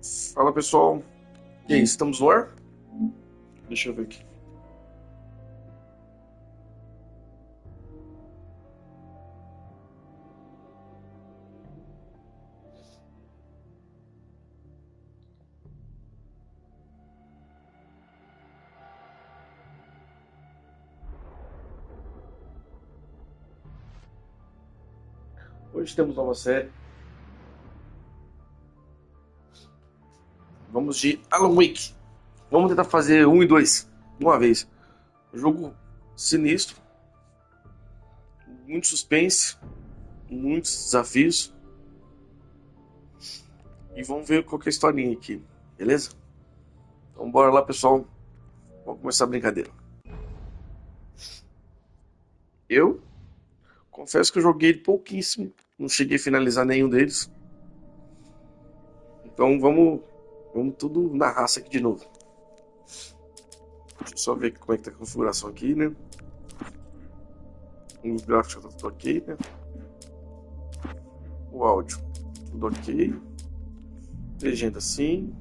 Fala pessoal, e aí, estamos no ar? Deixa eu ver aqui. Hoje temos nova série. Vamos de Alan Wake. Vamos tentar fazer 1 e 2 de uma vez. Jogo sinistro, muito suspense, muitos desafios. E vamos ver qual que é a historinha aqui, beleza? Então bora lá pessoal, vamos começar a brincadeira. Eu confesso que eu joguei pouquíssimo, não cheguei a finalizar nenhum deles. Então vamos tudo na raça aqui de novo. Deixa eu só ver como é que tá a configuração aqui, né? Os gráficos tá tudo ok, né? O áudio, tudo ok. Legenda sim.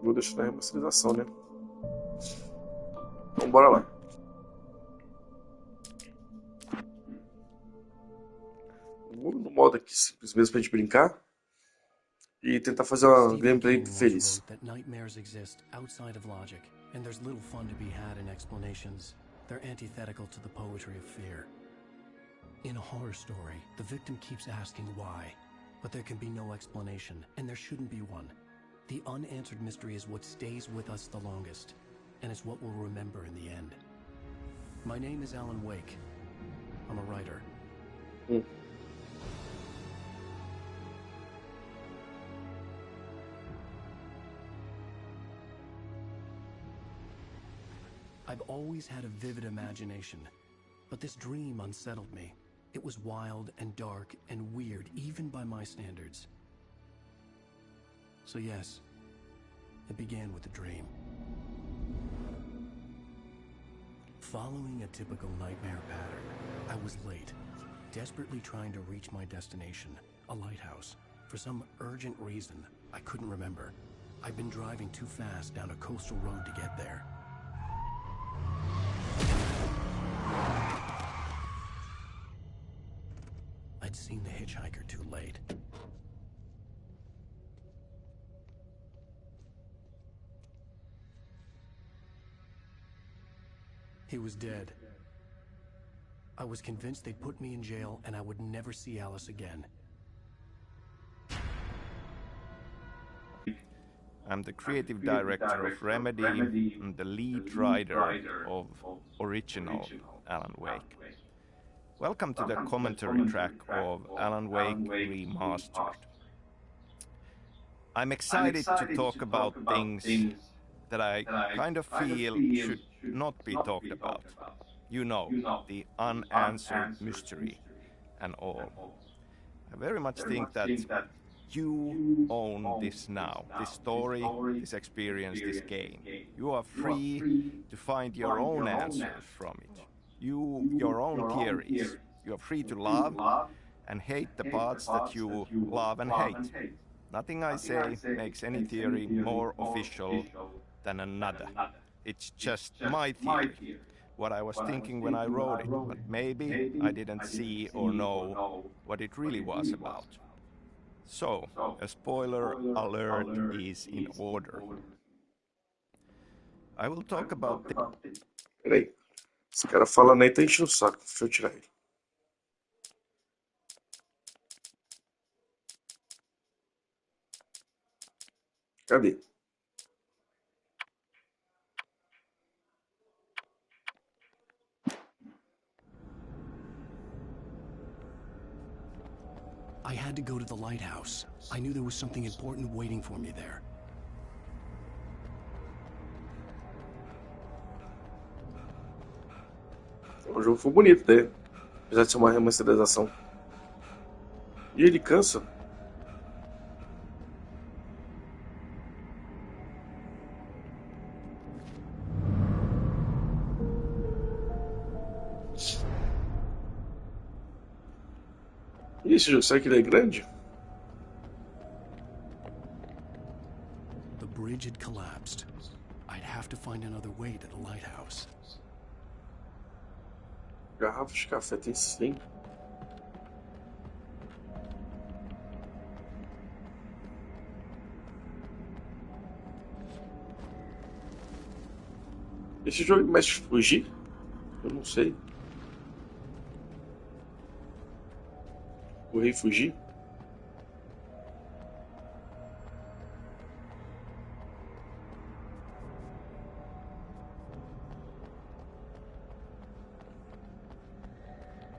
Vou deixar na remasterização, né? Então bora lá. Vou no modo aqui simples mesmo pra gente brincar e tentar fazer uma gameplay feliz. Nightmares exist outside of logic, and there's little fun to be had in explanations. They're antithetical to the poetry of fear. In a horror story, the victim keeps asking why, but there can be no explanation, and there shouldn't be one. The unanswered mystery is what stays with us the longest, and it's what we'll remember in the end. My name is Alan Wake. I'm a writer. I've always had a vivid imagination, but this dream unsettled me. It was wild and dark and weird, even by my standards. So yes, it began with a dream. Following a typical nightmare pattern, I was late, desperately trying to reach my destination, a lighthouse. For some urgent reason, I couldn't remember. I'd been driving too fast down a coastal road to get there. I'd seen the hitchhiker too late. He was dead. I was convinced they'd put me in jail and I would never see Alice again. I'm the creative director of Remedy and the lead writer of original Alan Wake. Welcome to the commentary track of Alan Wake Remastered. I'm excited to talk about things that I kind of feel should not be talked about. You know, the unanswered mystery and all. I very much think that you own this now, this story, this experience, this game. You are free to find your own answers from it. Your own theories. You are free to love and hate the parts that you love and hate. Nothing I say makes any theory more official than another. It's just my theory, what I was thinking when I wrote it, but maybe I didn't see or know what it really was about. So, a spoiler alert is in order. I will talk about the... Peraí, esse cara falando aí tá enchendo o saco. Deixa eu tirar ele. Cadê? I had to go to the lighthouse. I knew there was something important waiting for me there. O jogo foi bonito, né? Apesar de ser uma remasterização. E ele cansa. E esse jogo, será que ele é grande? The bridge had collapsed. I'd have to find another way to the lighthouse. Garrafa de café tem 100. Esse jogo mexe de fugir? Eu não sei. Correr e fugir?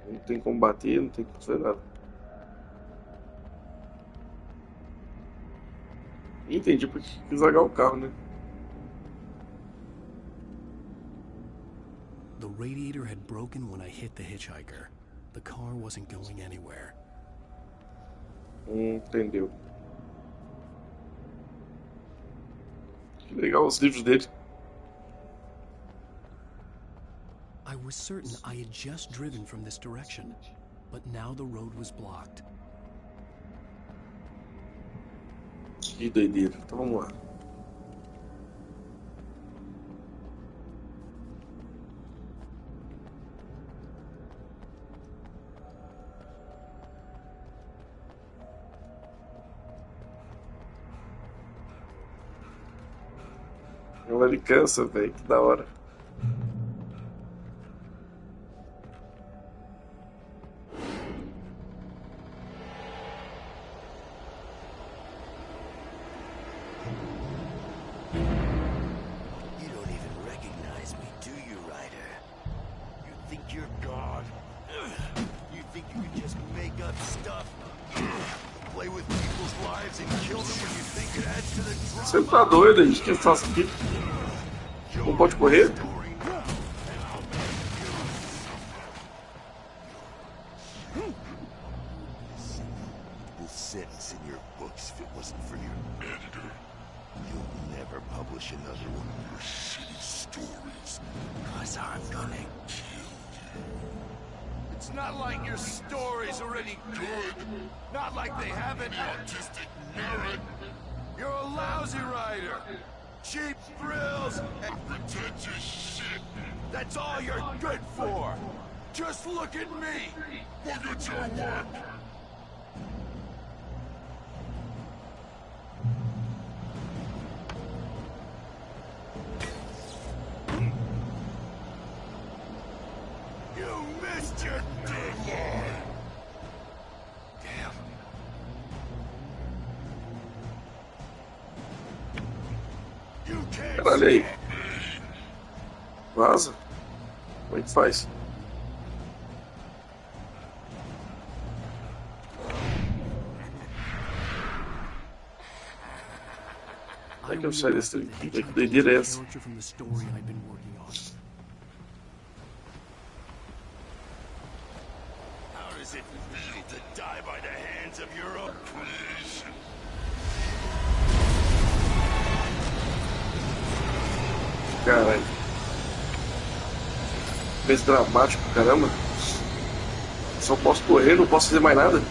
Não tem como bater, não tem como fazer nada. Entendi porque quis largar o carro, né? The radiator had broken when I hit the hitchhiker. The car wasn't going anywhere. Entendeu. Que legal os livros dele. I was certain I had just driven from this direction, but now the road was blocked. Que doideira. Então vamos lá. Ele cansa, velho. Que da hora. You don't even recognize me, do you, Ryder? You think you're God? You think you can just make up stuff? Play with people's lives and kill them when you think it adds to the drama? Você tá doido, a gente que faça aqui. Não pode correr? Sentence in your books if it wasn't for your editor. You'll never publish another one of your shitty stories. Cause I'm gonna kill you. It's not like your story's already good. Not like they have any artistic merit. You're a lousy writer. Cheap thrills and pretentious shit. That's all you're good for. Just look at me. Look at your work. You missed your deadline! Damn. You can't Caralho aí. stop me! Vaza. Como é que faz? Como é que eu saio desse trem? Que doideira é essa? Character from the story I'd been working on. How does it feel to die by the hands of your own creation? Caralho. Fez dramático, caramba. Só posso correr, não posso fazer mais nada.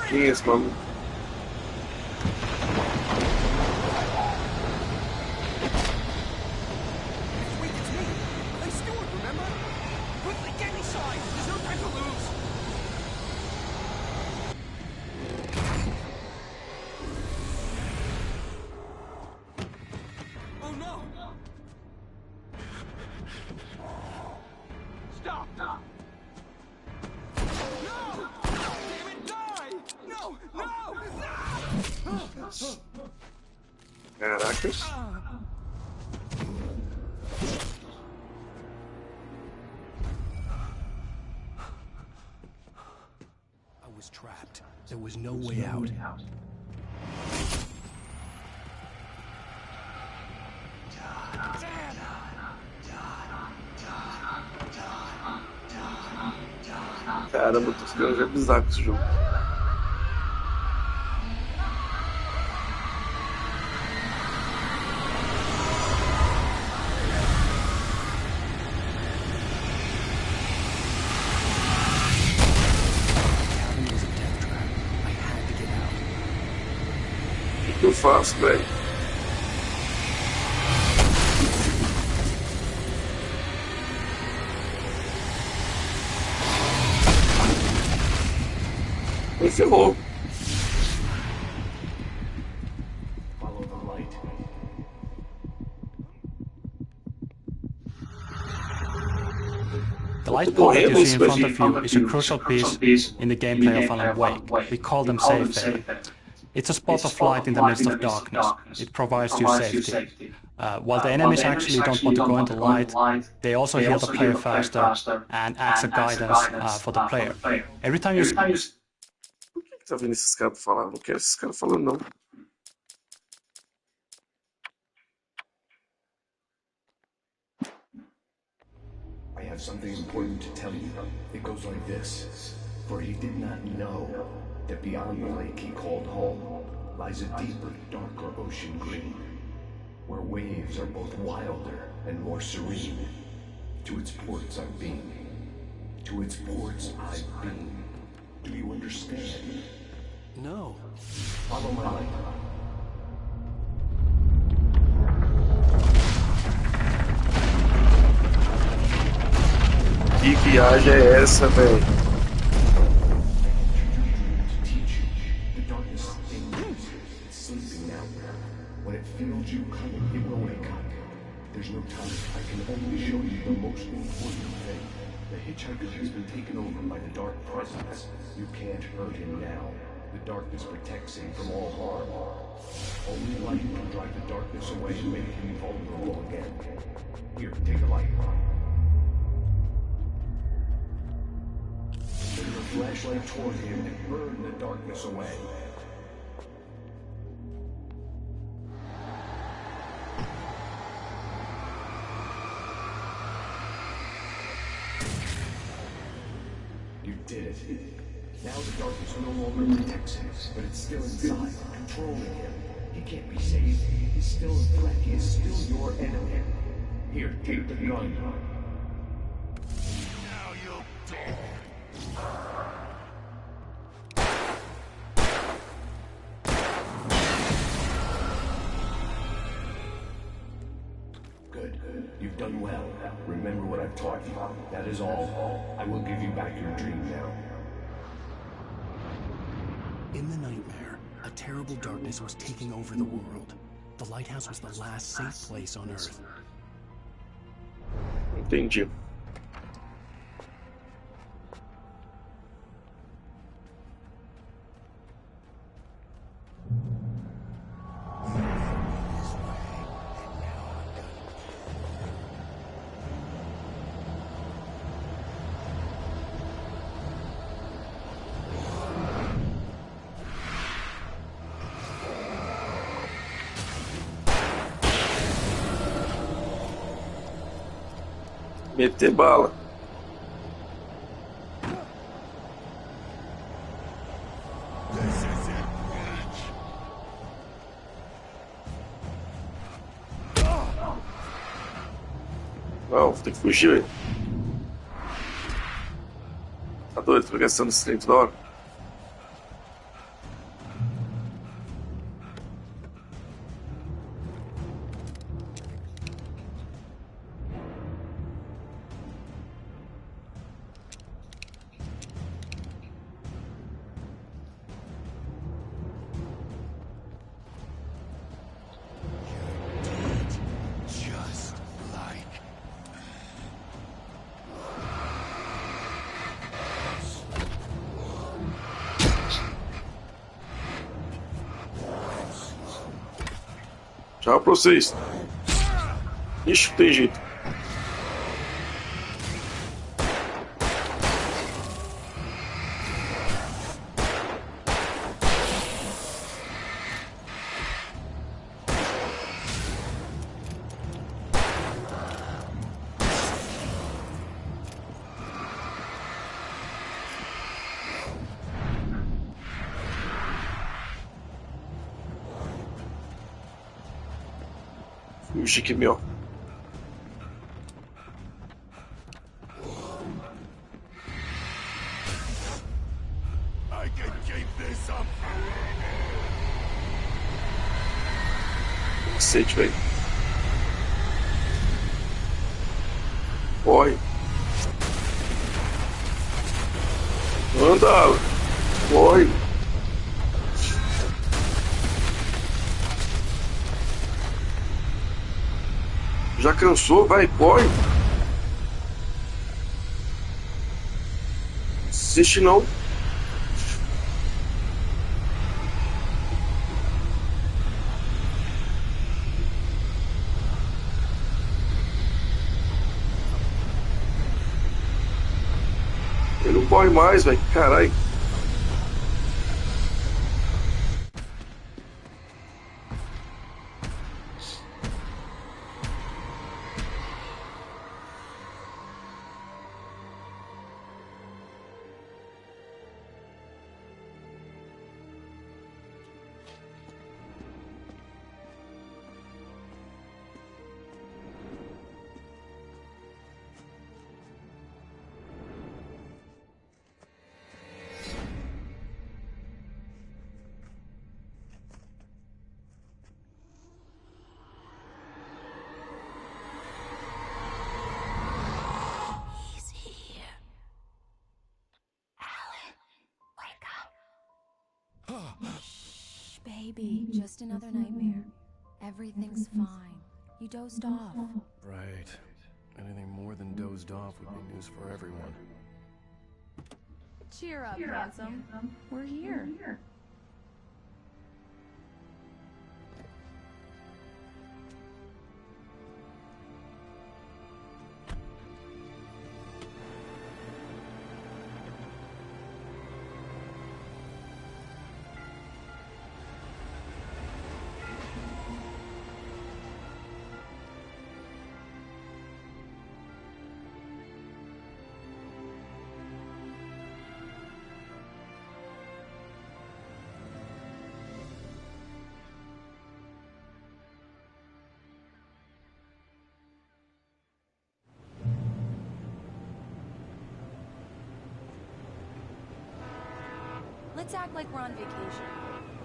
Quem é esse maluco? Wait, it's me! I'm Stuart, remember? Quickly, get inside! There's no time to lose! Oh no! Stop! No! Damn it, die! No! No! No! Caracas. I was trapped. There was no way out. Caramba, eu tô ficando já bizarro com esse jogo. O que eu faço, velho? Me ferrou. The light pole that you see in front of you is a crucial piece in the gameplay of Alan Wake. We call them safe haven. It's a spot of light in the midst of darkness. It provides you safety. While the enemies actually don't want to go into light, they also heal the player faster and acts as guidance for the player. Every time you... Por que tá vendo esses caras falar? Não quero esses caras falando, não. I have something important to tell you. It goes like this. For he did not know that beyond the lake he called home lies a deeper, darker ocean green, where waves are both wilder and more serene. To its ports I've been. To its ports I've been. Do you understand? No. Follow my light. Que viagem é essa, velho? Feels you coming, it will wake up. There's no time. I can only show you the most important thing. The hitchhiker has been taken over by the dark presence. You can't hurt him now. The darkness protects him from all harm. Only light can drive the darkness away and make him vulnerable again. Here, take the light. Turn your flashlight toward him and burn the darkness away. You did it. Now the darkness no longer protects him, but it's still inside, controlling him. He can't be saved. He's still a threat. He is still your enemy. Here, take the gun. Now you'll die. Good. You've done well. Remember what I've taught you. That is all. I will give you back your dream now. In the nightmare, a terrible darkness was taking over the world. The lighthouse was the last safe place on Earth. Entendi. Meter bala. This is it, bitch. Não, tem que fugir, velho. Tá doido? Tô gastando esse trem toda hora. Just like Tchau pra vocês. Ixi, não tem jeito. Puxa aqui, meu. I can keep this up. Cacete, velho. Corre. Anda. Corre. Já cansou? Vai, corre. Desiste não. Ele não corre mais, velho. Caralho. Baby, just another nightmare. Everything's fine. You dozed off. Right. Anything more than dozed off would be news for everyone. Cheer up, handsome. We're here. Let's act like we're on vacation.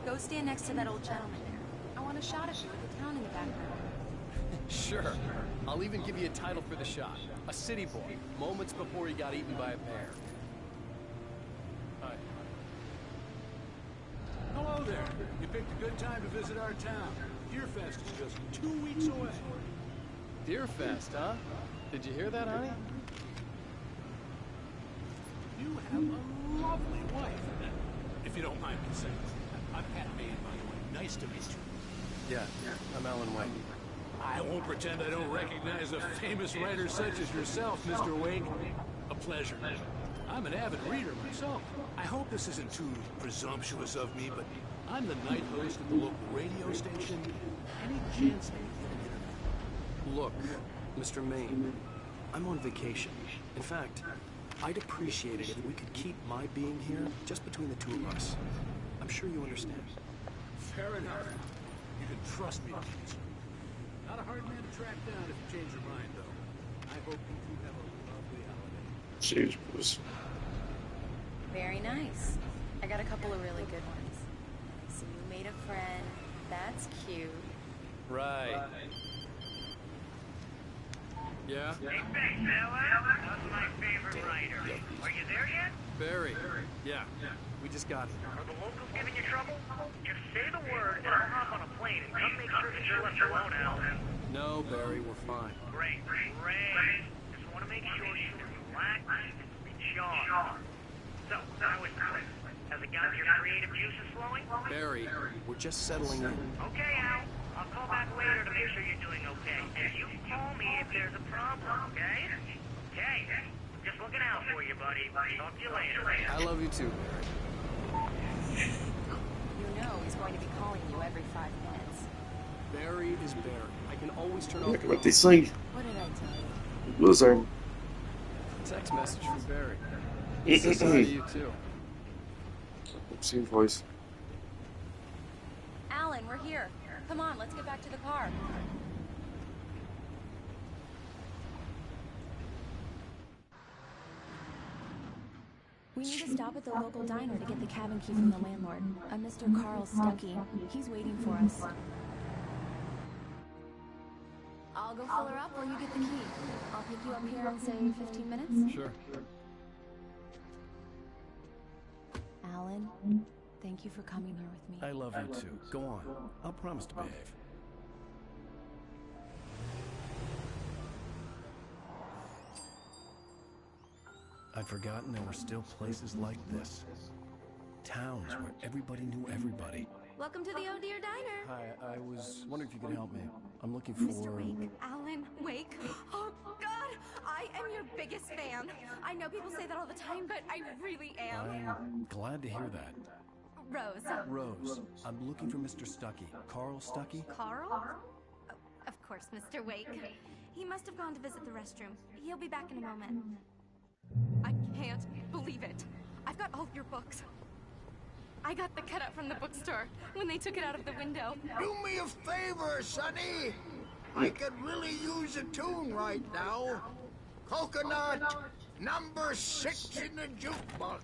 Go stand next to that old gentleman there. I want a shot of you with the town in the background. Sure. I'll even give you a title for the shot. A city boy, moments before he got eaten by a bear. Hi. Hello there. You picked a good time to visit our town. Deerfest is just 2 weeks away. Deerfest, huh? Did you hear that, honey? You have a lovely wife. If you don't mind me saying, I'm Pat Maine, by the way. Nice to meet you. Yeah, I'm Alan White. I won't pretend I don't recognize a famous writer such as yourself, Mr. Wake. A pleasure. I'm an avid reader myself. I hope this isn't too presumptuous of me, but I'm the night host at the local radio station. Any chance I can get an interview? Look, Mr. Maine, I'm on vacation. In fact, I'd appreciate it if we could keep my being here just between the two of us. I'm sure you understand. Fair enough. You can trust me to answer. Not a hard man to track down if you change your mind, though. I hope you two have a lovely holiday. Cheio de coisa. Very nice. I got a couple of really good ones. So you made a friend. That's cute. Right. Yeah? Hey, big fella. How's my favorite writer? Are you there yet? Barry. Yeah. We just got here. Are the locals giving you trouble? Just say the word and I'll hop on a plane and come make sure that you're left alone, Al. No, Barry, we're fine. Great. Just want to make sure you can relax and recharge. So, how is it? Has it got your creative juices flowing? Barry, we're just settling in. Okay, Al. I'll call back later to make sure you're doing okay. And you call me if there's a problem, okay? Okay. Just looking out for you, buddy. Talk to you later. I love you too, Barry. You know he's going to be calling you every 5 minutes. Barry is Barry. I can always turn off Moleque the vai ter phone. sangue. What did I tell you? Duas armas. Text message from Barry. He says hi to you too. Sem voz. Alan, we're here. Come on, let's get back to the car. We need to stop at the local diner to get the cabin key from the landlord, a Mr. Carl Stuckey. He's waiting for us. I'll go fill her up while you get the key. I'll pick you up here in, say, 15 minutes? Sure. Alan, thank you for coming here with me. I love you too. Go on. I'll promise to behave. I'd forgotten there were still places like this. Towns where everybody knew everybody. Welcome to the Oh Dear Diner. Hi, I was wondering if you could help me. I'm looking for... Mr. Wake. Alan Wake. Oh, God! I am your biggest fan. I know people say that all the time, but I really am. I'm glad to hear that. Rose. Rose, I'm looking for Mr. Stuckey. Carl Stuckey? Carl? Oh, of course, Mr. Wake. He must have gone to visit the restroom. He'll be back in a moment. I can't believe it. I've got all your books. I got the cutout from the bookstore when they took it out of the window. Do me a favor, Sonny. I could really use a tune right now. Coconut, number 6 in the jukebox.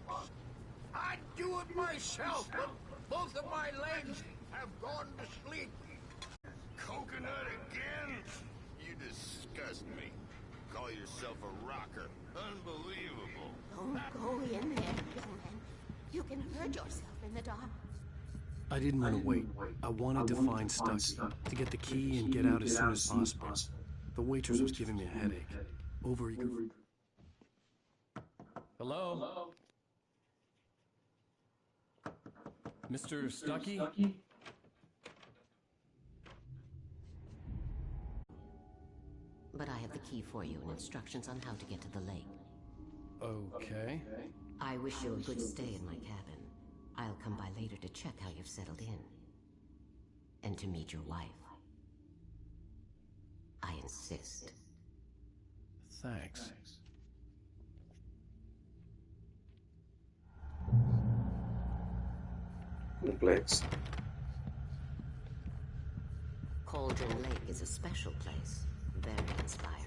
I'd do it myself, but both of my legs have gone to sleep. Coconut again? You disgust me. Call yourself a rocker. Unbelievable. Don't go in there, young man. You can hurt yourself in the dark. I didn't want to wait. I wanted to find Stuckey, to get the key and get out as soon as possible. The waitress was giving me a headache. Overeager. Hello? Mr. Stuckey? But I have the key for you and instructions on how to get to the lake. Okay. I wish you a good stay in my cabin. I'll come by later to check how you've settled in. And to meet your wife. I insist. Thanks. Complexo. Cauldron Lake is a special place. Very inspiring.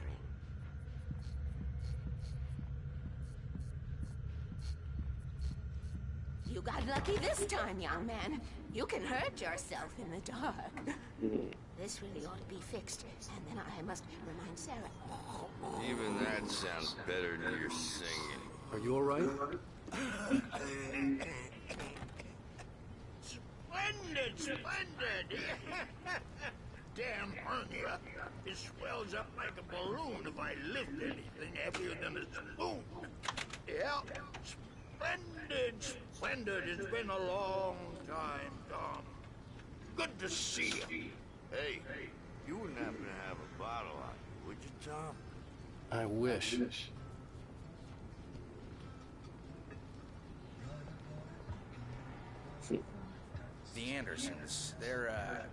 You got lucky this time, young man. You can hurt yourself in the dark. This really ought to be fixed, and then I must remind Sarah. Even that sounds better than your singing. Are you all right? Splendid, splendid! Damn hernia. It swells up like a balloon if I lift anything heavier than a spoon. Yeah, splendid, splendid. It's been a long time, Tom. Good to see you. Hey, you wouldn't happen to have a bottle on you, would you, Tom? I wish. The Andersons, they're,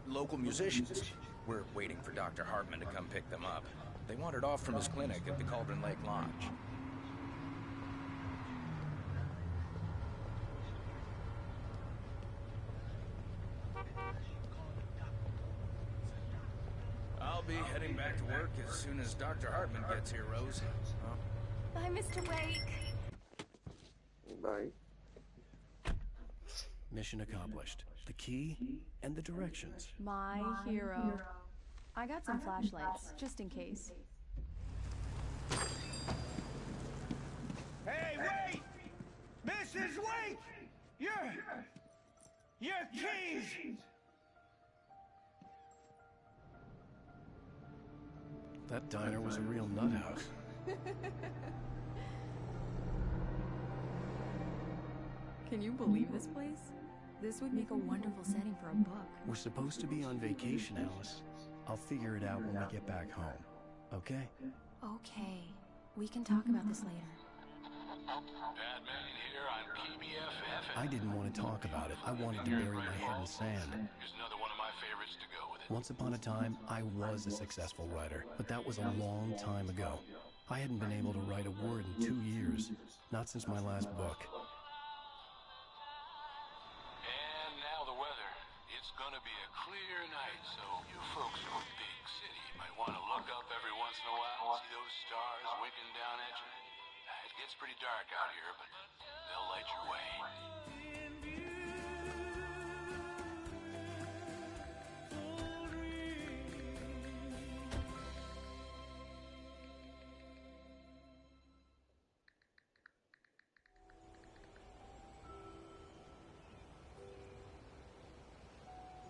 local musicians. We're waiting for Dr. Hartman to come pick them up. They wandered off from his clinic at the Cauldron Lake Lodge. I'll be heading back to work as soon as Dr. Hartman gets here, Rose. Bye, Mr. Wake. Bye. Mission accomplished. The key and the directions. My hero. I got some flashlights, just in case. Hey, wait! Mrs. Wake! Your keys! That diner was a real nut house. Can you believe this place? This would make a wonderful setting for a book. We're supposed to be on vacation, Alice. I'll figure it out when we get back home. Okay? Okay. We can talk about this later. Batman here on PBFF. I didn't want to talk about it. I wanted to bury my head in sand. Here's another one of my favorites to go with it. Once upon a time, I was a successful writer, but that was a long time ago. I hadn't been able to write a word in 2 years, not since my last book. And now the weather. It's gonna be a clear night, so you folks from the big city might want to look up every once in a while and see those stars winking down at you. It gets pretty dark out here, but they'll light your way.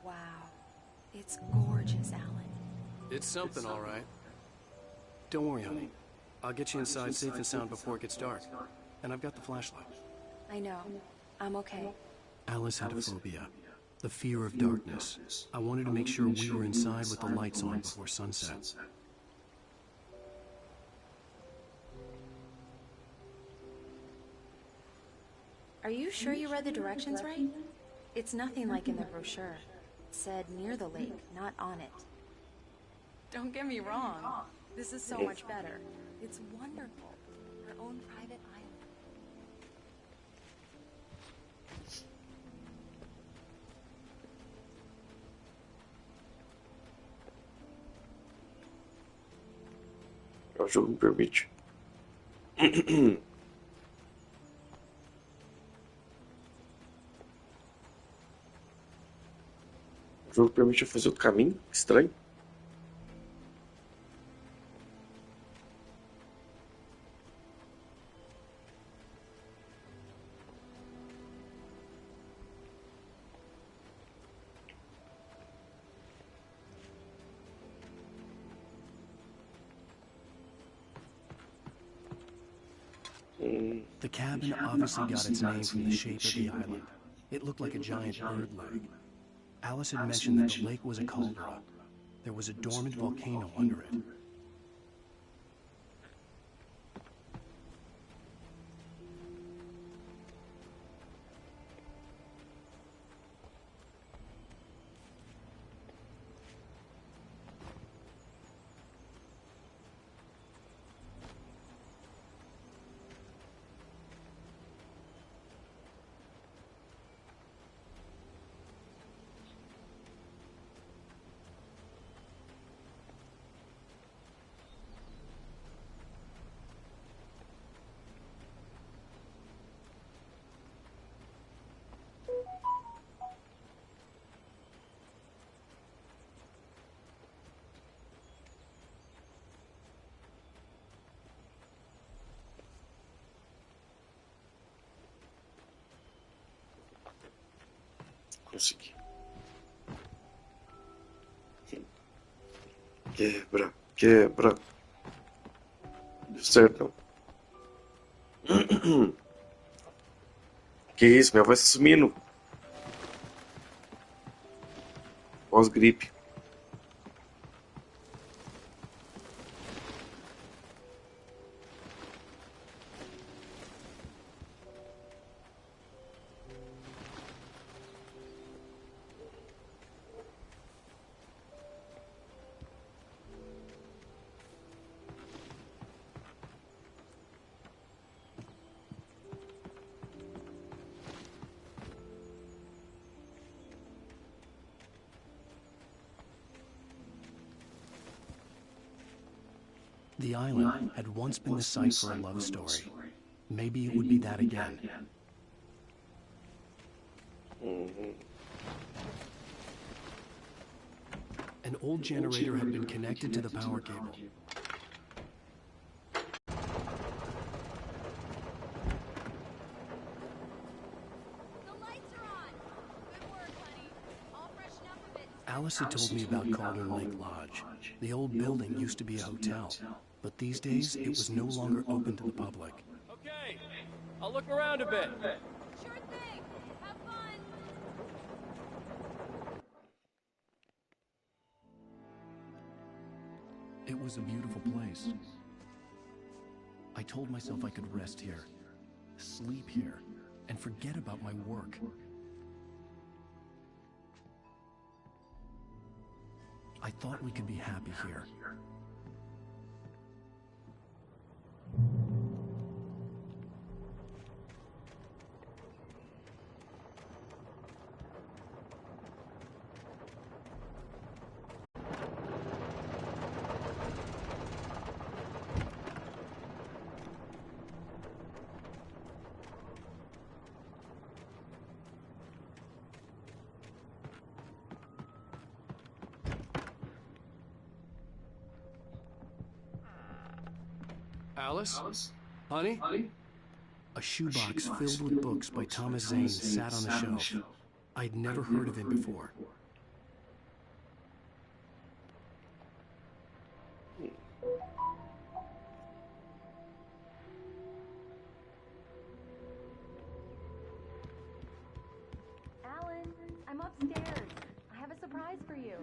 Wow. It's gorgeous, Alan. It's something, all right. Don't worry, honey. I'll get you inside safe and sound before it gets dark. And I've got the flashlight. I know. I'm okay. Alice had a phobia. The fear of darkness. I wanted to make sure we were inside with the lights on before sunset. Are you sure you read the directions right? It's nothing like in the brochure. It said near the lake, not on it. Don't get me wrong. This is so much better. It's wonderful. Our own private island. O jogo me permite. O jogo permite eu fazer outro caminho? Estranho. The cabin obviously got its name from the shape of the island. It looked like a giant bird leg. Alice had mentioned that the lake was a caldera. There was a dormant volcano under it. Consegui. Quebra, quebra. Deu certo, não. Que isso, minha voz tá sumindo. Pós-gripe. The island had once been the site for a love story. Maybe it would be that again. An old generator had been connected to the power cable. Alice had told me about Cauldron Lake Lodge. The old building used to be a hotel, but these days it was no longer open to the public. Okay, I'll look around a bit. Sure thing. Have fun. It was a beautiful place. I told myself I could rest here, sleep here, and forget about my work. I thought we could be happy here. Alice? Honey? A shoebox filled with books by Thomas Zane sat on the shelf. I'd never heard of him before. Alan, I'm upstairs. I have a surprise for you.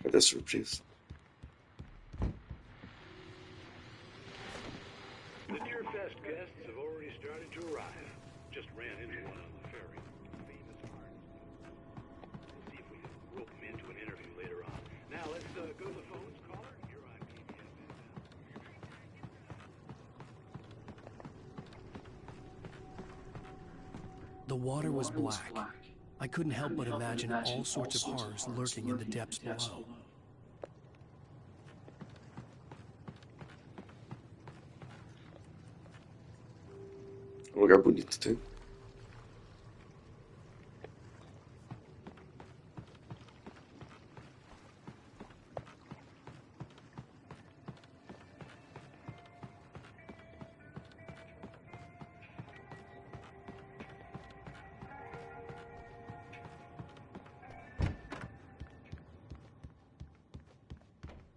Cadê a surpresa? The Deerfest guests have already started to arrive. Just ran into one on the ferry. Famous artist. We'll see if we can rope him into an interview later on. Now let's go to the phones. Caller, you're on PBS. The water was black. I couldn't help but imagine all sorts of horrors lurking in the depths below. Um lugar bonito, tem?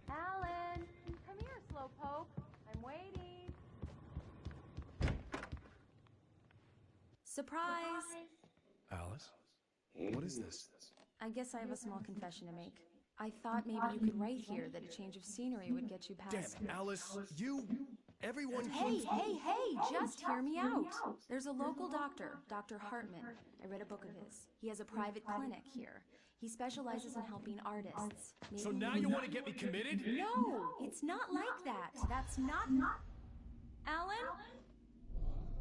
Alan, come here, Slowpoke. I'm waiting. Surprise! Alice? What is this? I guess I have a small confession to make. I thought maybe you could write here that a change of scenery would get you past... Damn, Alice, everyone Hey, just hear me out. There's a local doctor, Dr. Hartman. I read a book of his. He has a private clinic here. He specializes in helping artists. Maybe So now you want to get me committed? No, it's not like that. That's not... Alan?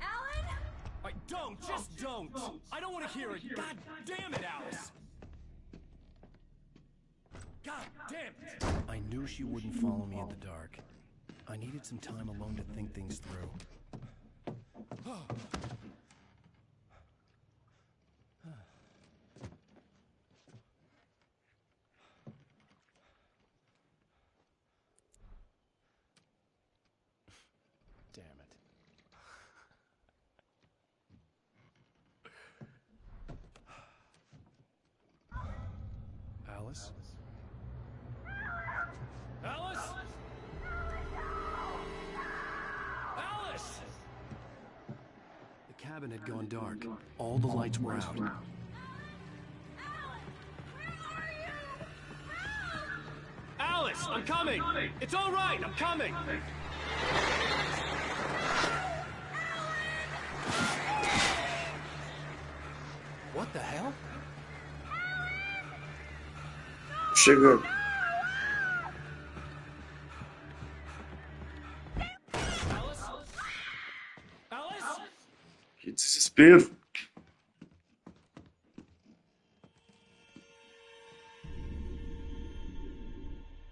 Alan? Just don't! I don't want to hear it! God damn it, Alice! God damn it! I knew she wouldn't follow me in the dark. I needed some time alone to think things through. Damn it. Alice? Alice? Alice! The cabin had gone dark. All the lights were out. Alice, I'm coming! It's all right, I'm coming! What the hell? Chegando. Que desespero.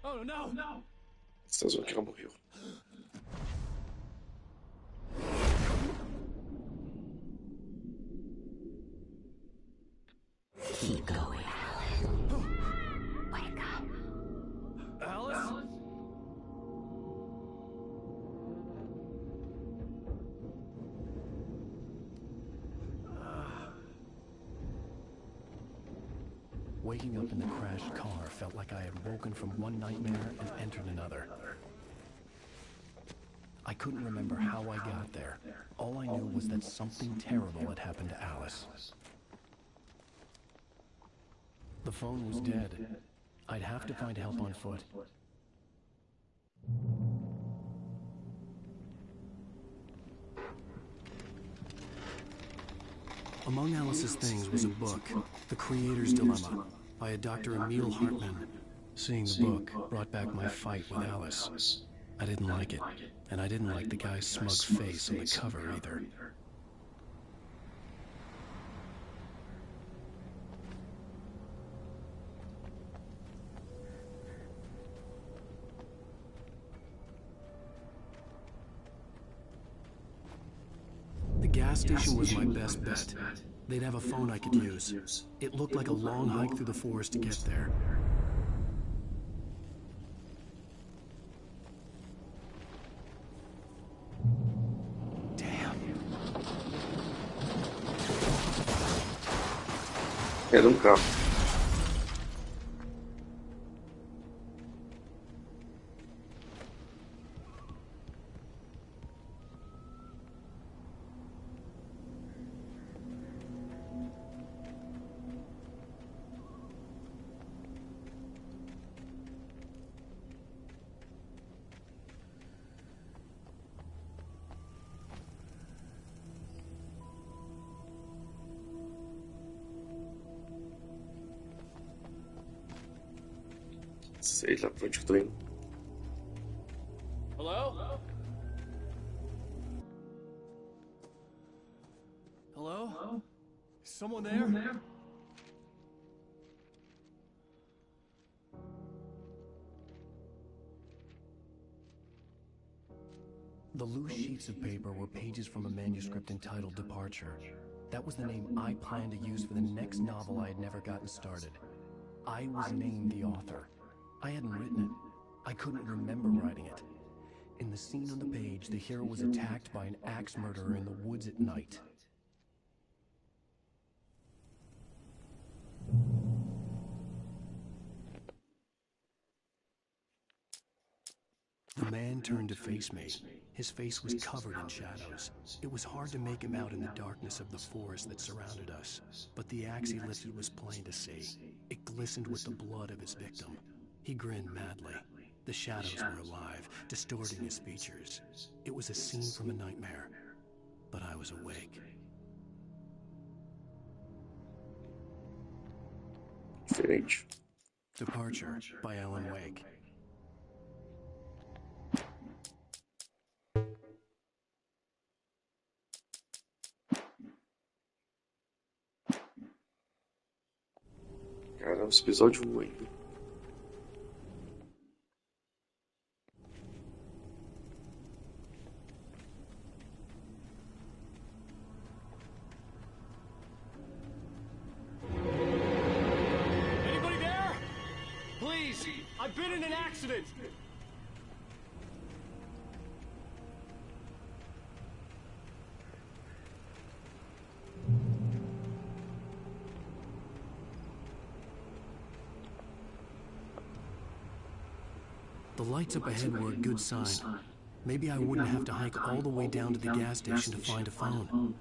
Oh, no! Vocês vão que ela morreu. Keep going. Wake up. Alice? Waking up in the crashed car felt like I had woken from one nightmare and entered another. I couldn't remember how I got there. All I knew was that something terrible had happened to Alice. The phone was dead. I'd have to find help on foot. Among Alice's things was a book, The Creator's Dilemma, by a Dr. Emil Hartman. Seeing the book brought back my fight with Alice. I didn't like it, and I didn't like the guy's smug face on the cover either. The gas station was my best bet. They'd have a phone I could use. It looked like a long hike through the forest to get there. Era um carro. Sei lá pra onde que eu tô indo. Hello? Hello? Is someone there? The loose sheets of paper were pages from a manuscript entitled Departure. That was the name I planned to use for the next novel I had never gotten started. I was named the author. I hadn't written it. I couldn't remember writing it. In the scene on the page, the hero was attacked by an axe murderer in the woods at night. The man turned to face me. His face was covered in shadows. It was hard to make him out in the darkness of the forest that surrounded us, but the axe he lifted was plain to see. It glistened with the blood of his victim. He grinned madly. The shadows were alive, distorting his features. It was a scene from a nightmare, but I was awake. Diferente. Departure by Alan Wake. Caramba, esse episódio voa ainda. Anybody there? Please, I've been in an accident. The lights up ahead were a good sign. Maybe I wouldn't have to hike all the way down to the gas station to find a phone.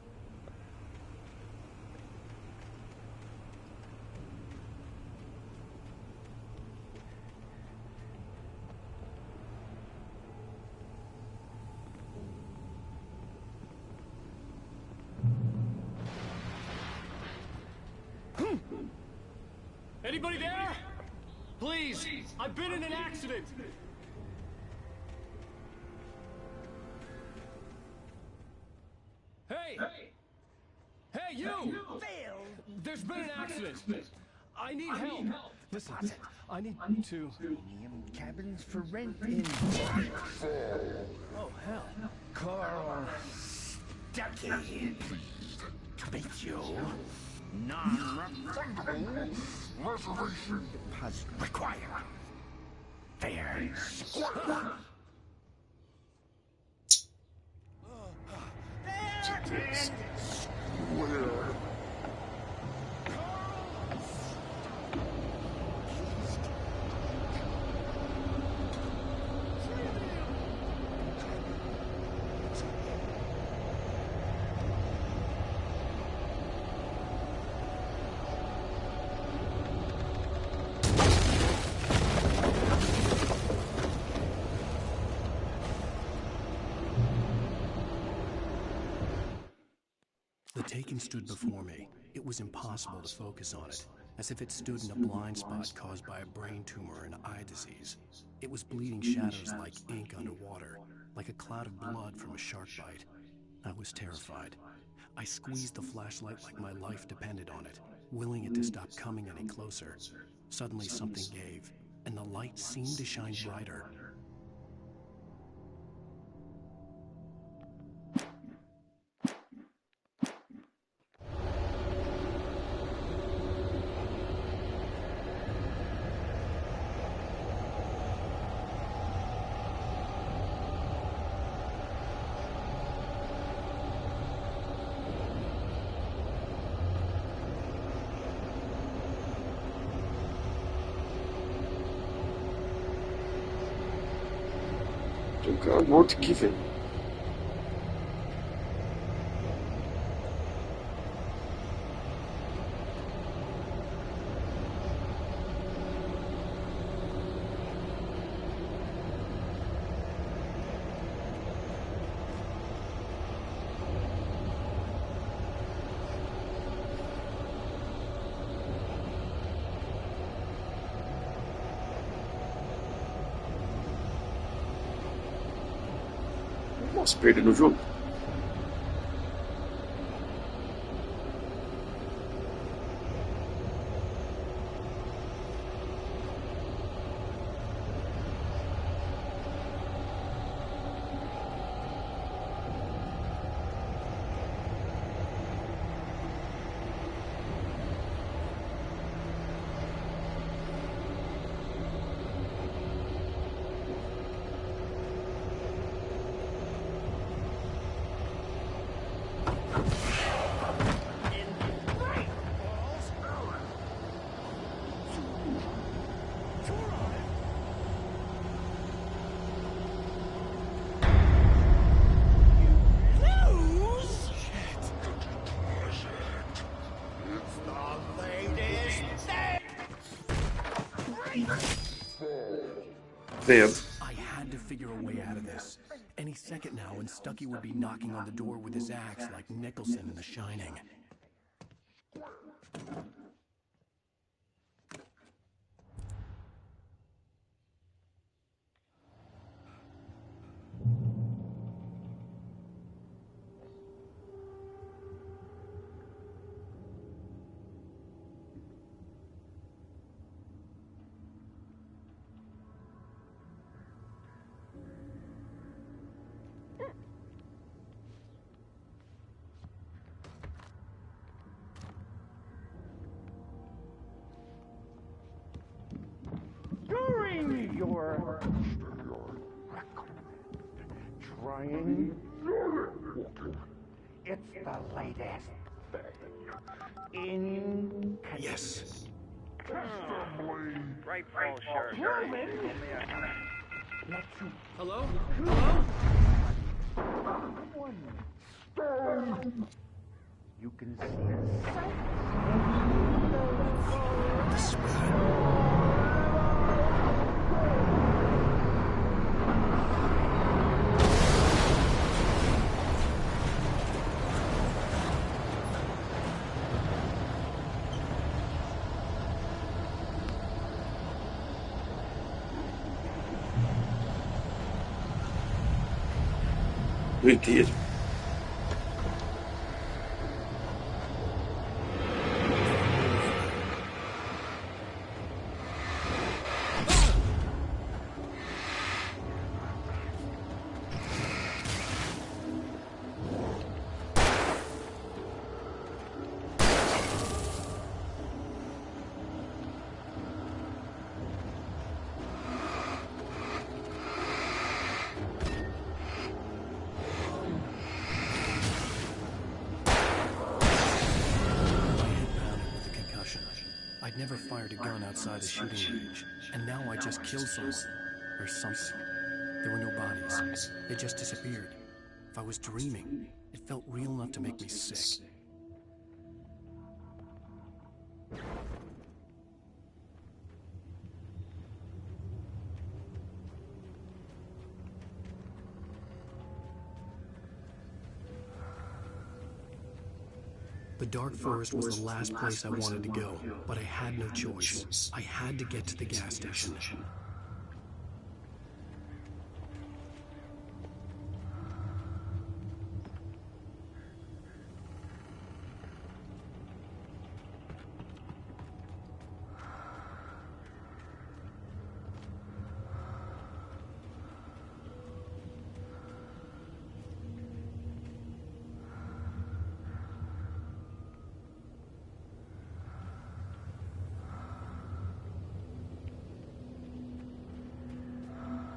Anybody there? Please, I've been in an accident. Hey! Hey, you! There's been an accident. I need help. Listen, I need to... Cabins for rent in... Oh, hell. Carl Stucky. KOVICIO. Non-refundable reservation deposit required. Fair and square. The Taken stood before me. It was impossible to focus on it, as if it stood in a blind spot caused by a brain tumor and eye disease. It was bleeding shadows like ink underwater, like a cloud of blood from a shark bite. I was terrified. I squeezed the flashlight like my life depended on it, willing it to stop coming any closer. Suddenly something gave, and the light seemed to shine brighter. Tem um cara morto aqui, velho. Posso perder no jogo? I had to figure a way out of this. Any second now, and Stucky would be knocking on the door with his axe like Nicholson in The Shining. During your trying, it's the latest in. Yes. Right full shirt. Hello? Hello? You can see The spirit. Doideira. I'd never fired a gun outside the shooting range, and now I just killed someone, or something. There were no bodies. They just disappeared. If I was dreaming, it felt real enough to make me sick. The dark forest was the last place I wanted to go, but I had no choice. I had to get to the gas station.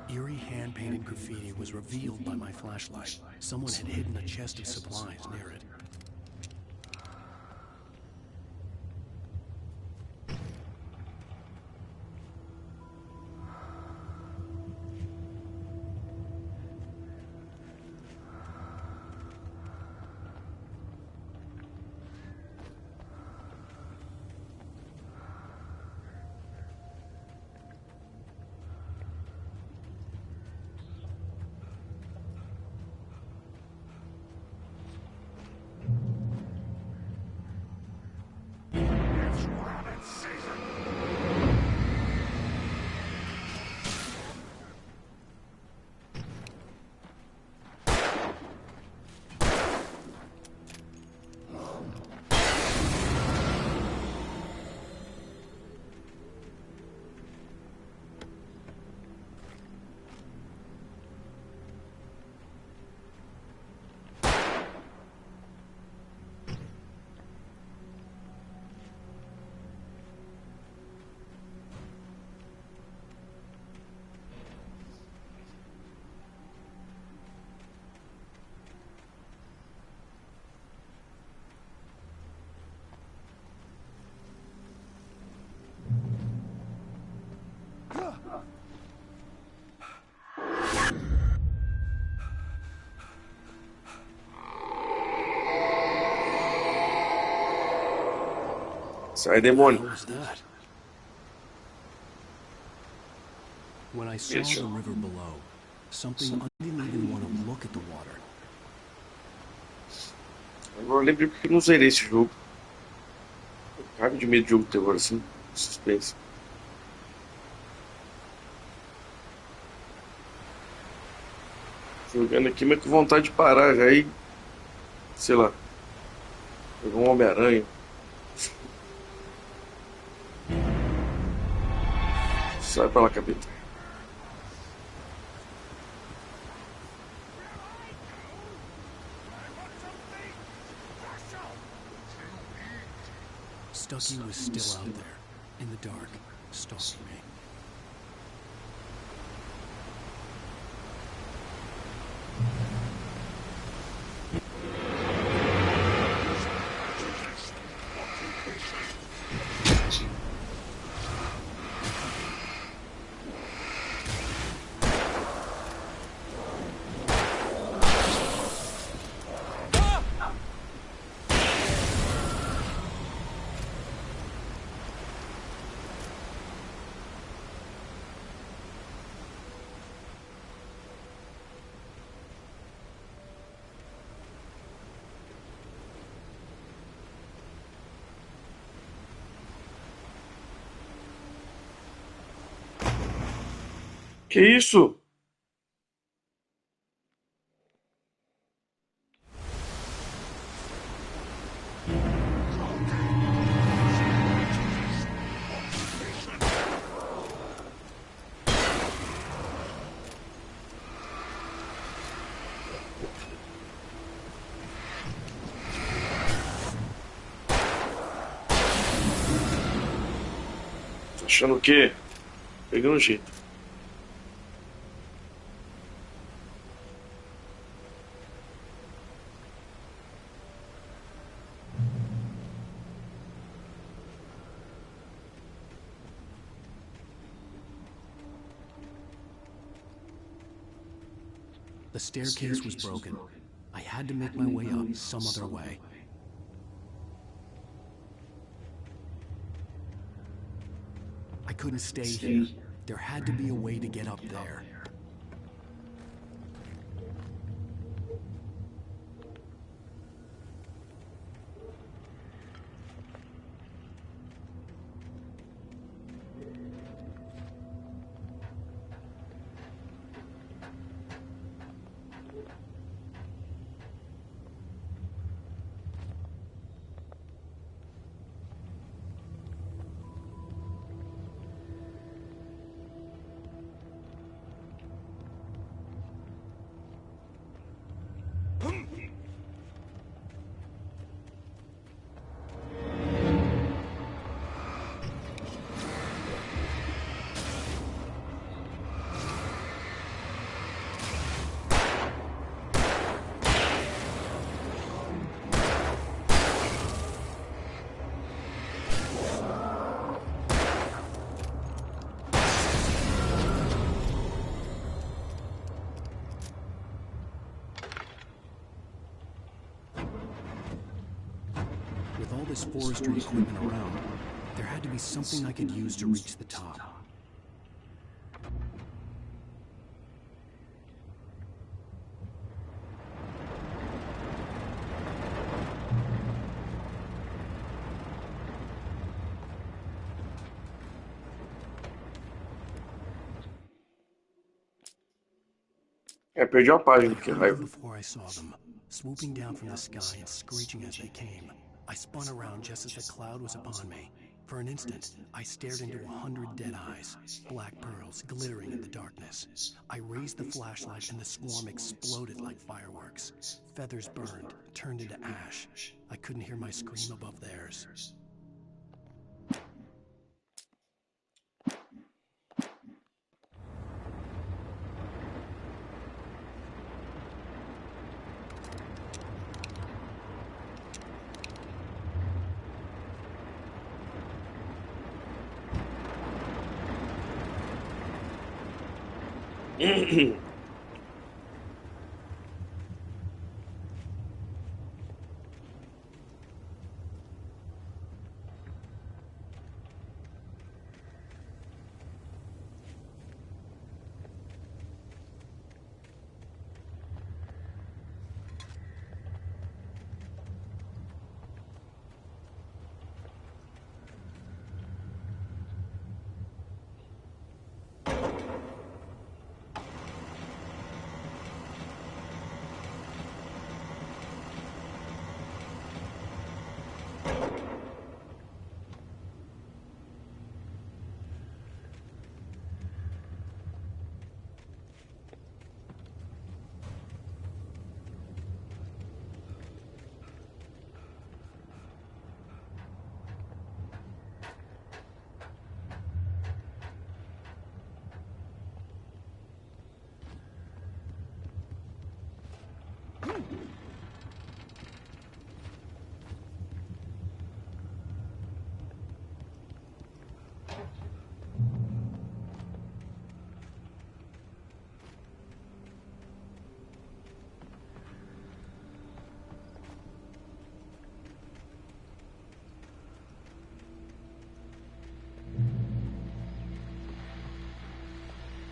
Eerie hand-painted graffiti was revealed by my flashlight. Someone had hidden a chest of supplies near it. Sai, demônio. What was that? When I saw the river below, something I didn't even want to look at the water. Agora eu lembrei porque eu não zerei esse jogo. Eu cago de medo de jogo de terror assim, suspense. Jogando aqui, mas com vontade de parar já e. Sei lá. Pegar um Homem-Aranha. Sai pra lá, capeta. Stucky was still out there, in the dark, stalking me. Que isso? Tô achando o quê? Pegando jeito. The staircase was broken. I had to make my way up some other way. I couldn't stay here. There had to be a way to get up there. With all this forestry equipment around, there had to be something I could use to reach the top. Perdi a página, que raiva. Before I saw them, swooping down from the sky and screeching as they came, I spun around just as the cloud was upon me. For an instant, I stared into 100 dead eyes, black pearls glittering in the darkness. I raised the flashlight and the swarm exploded like fireworks. Feathers burned, turned into ash. I couldn't hear my scream above theirs.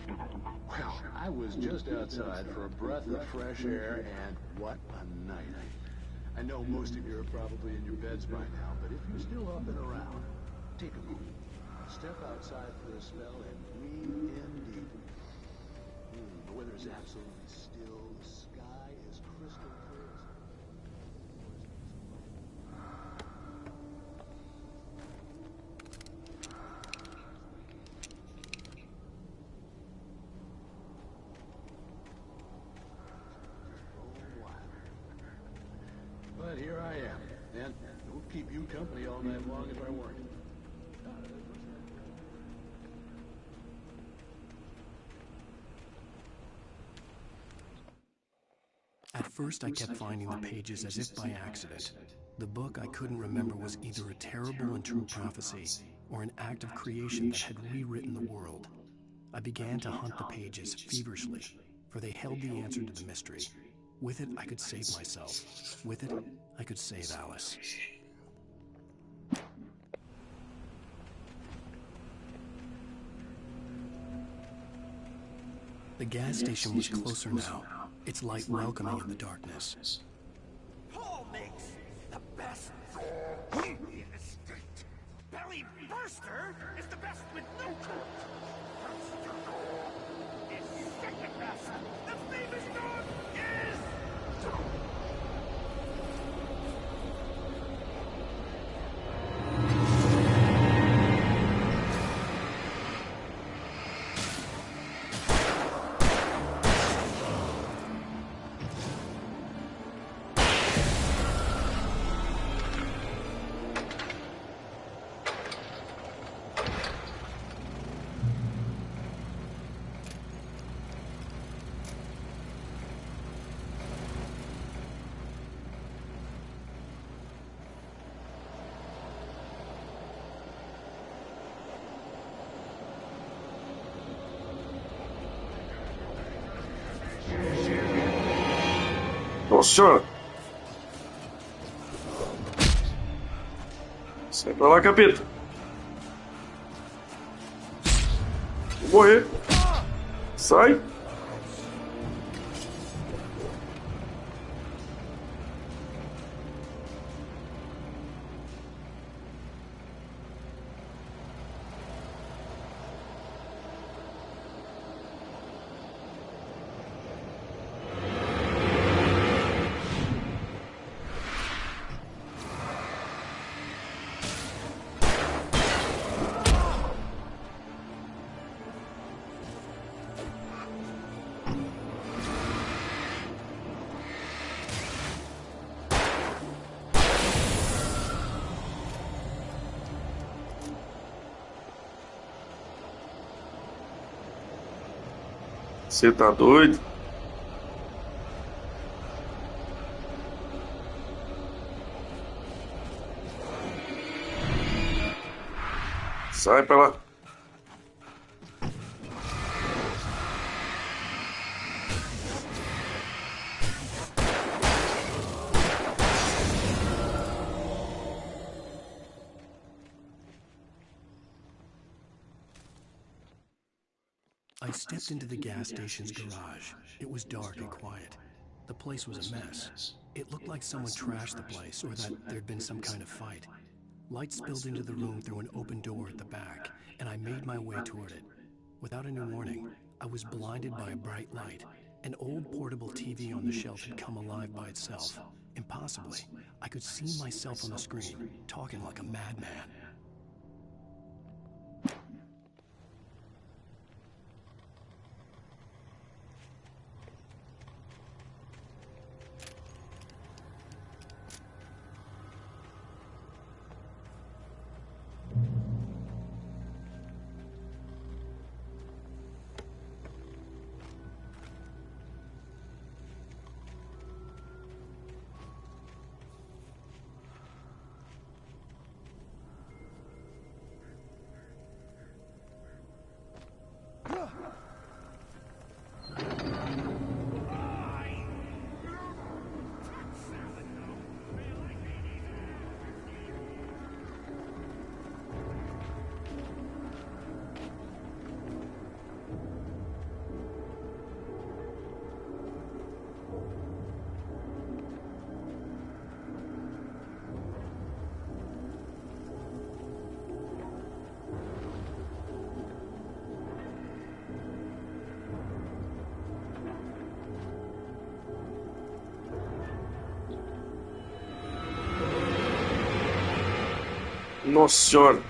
Well, I was just outside for a breath of fresh air, and what a night. I know most of you are probably in your beds by now, but if you're still up and around, take a moment. Step outside for a spell and breathe in deep. The weather is absolutely still. The sky is crystal clear. But here I am, and don't keep you company all night long if I weren't. At first, I kept finding the pages as if by accident. The book I couldn't remember was either a terrible and true prophecy or an act of creation that had rewritten the world. I began to hunt the pages feverishly, for they held the answer to the mystery. With it, I could save myself. With it, I could save Alice. The gas station was closer now, its light welcoming in the darkness. Paul makes the best in the state. Belly Burster is the best with nunca. Burster is second best. The famous dog is... Nossa senhora! Sai pra lá, capeta! Vou morrer! Sai! Você tá doido? Sai pra lá. I stepped into the gas station's garage. It was dark and quiet. The place was a mess. It looked like someone trashed the place, or that there'd been some kind of fight. Light spilled into the room through an open door at the back, and I made my way toward it. Without any warning, I was blinded by a bright light. An old portable TV on the shelf had come alive by itself. Impossibly, I could see myself on the screen, talking like a madman. Nossa senhora.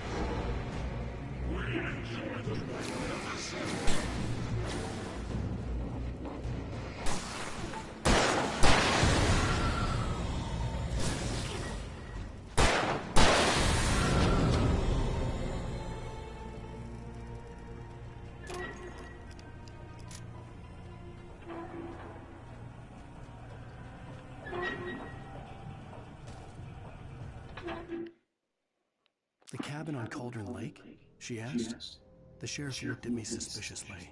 The cabin on Cauldron Lake? She asked. The sheriff looked at me suspiciously.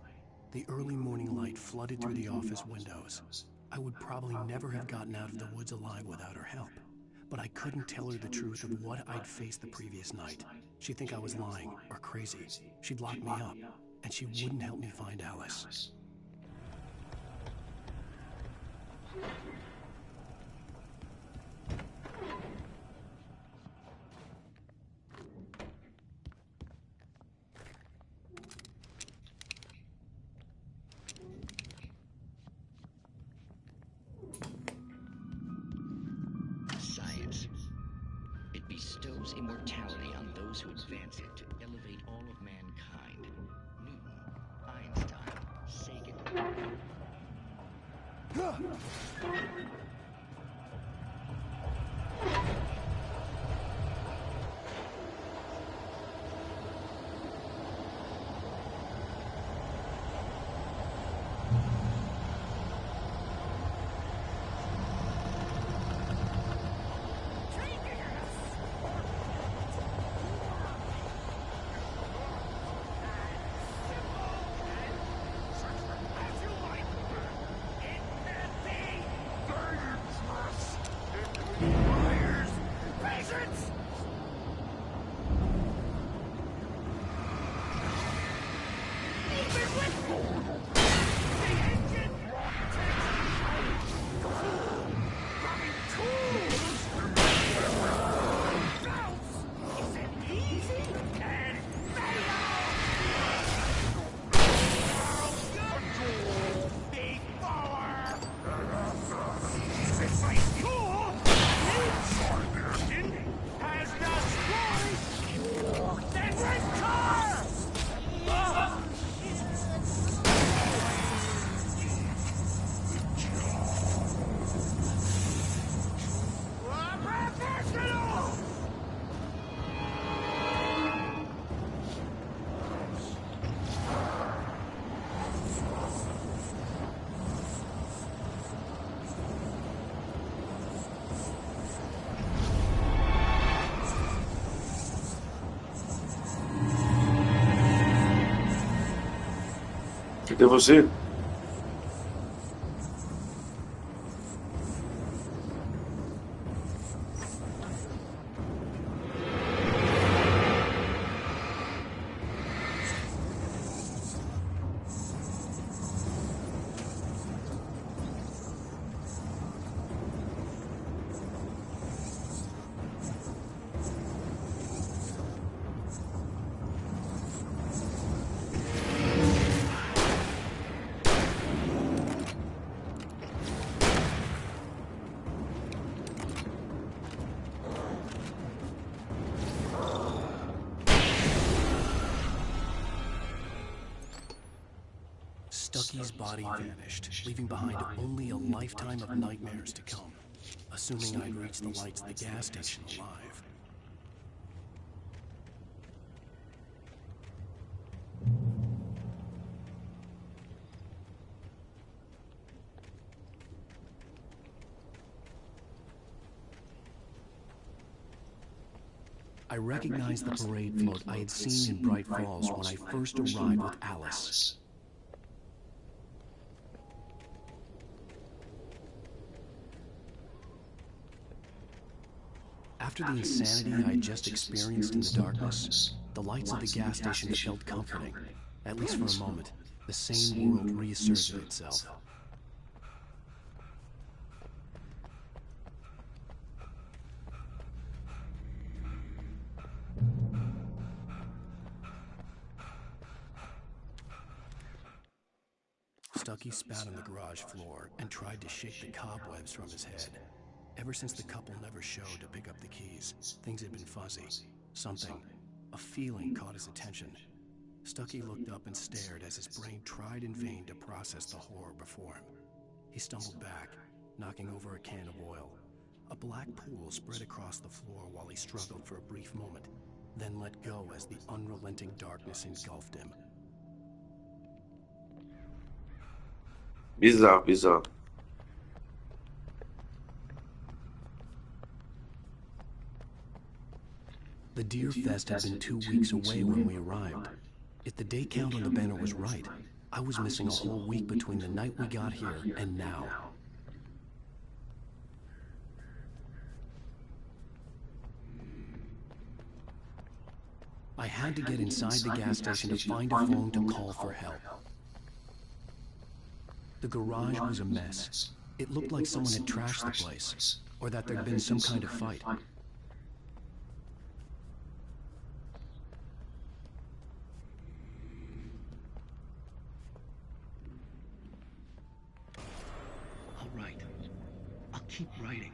The early morning light flooded through the office windows. I would probably never have gotten out of the woods alive without her help. But I couldn't tell her the truth of what I'd faced the previous night. She'd think I was lying or crazy. She'd lock me up, and she wouldn't help me find Alice. Science. It bestows immortality on those who advance it to elevate all of mankind. Newton, Einstein, Sagan. Cadê você? Stucky's body vanished, leaving behind only a lifetime of nightmares to come, assuming I'd reached the lights of the gas station alive. I recognized the parade float I had seen in Bright Falls when I first arrived with Alice. After the insanity I had just experienced in the darkness, the lights of the gas station felt comforting. At least for a moment, the sane world reasserted itself. Stucky spat on the garage floor and tried to shake the cobwebs from his head. Ever since the couple never showed to pick up the keys, things had been fuzzy. Something, a feeling caught his attention. Stucky looked up and stared as his brain tried in vain to process the horror before him. He stumbled back, knocking over a can of oil. A black pool spread across the floor while he struggled for a brief moment, then let go as the unrelenting darkness engulfed him. Bizarro, bizarro. The Deer Fest had been 2 weeks away when we arrived. If the day count on the banner was right, I was missing a whole week between the night we got here and now. I had to get inside the gas station to find a phone to call for help. The garage was a mess. It looked like someone had trashed the place, or that there'd been some kind of fight. All right. I'll keep writing.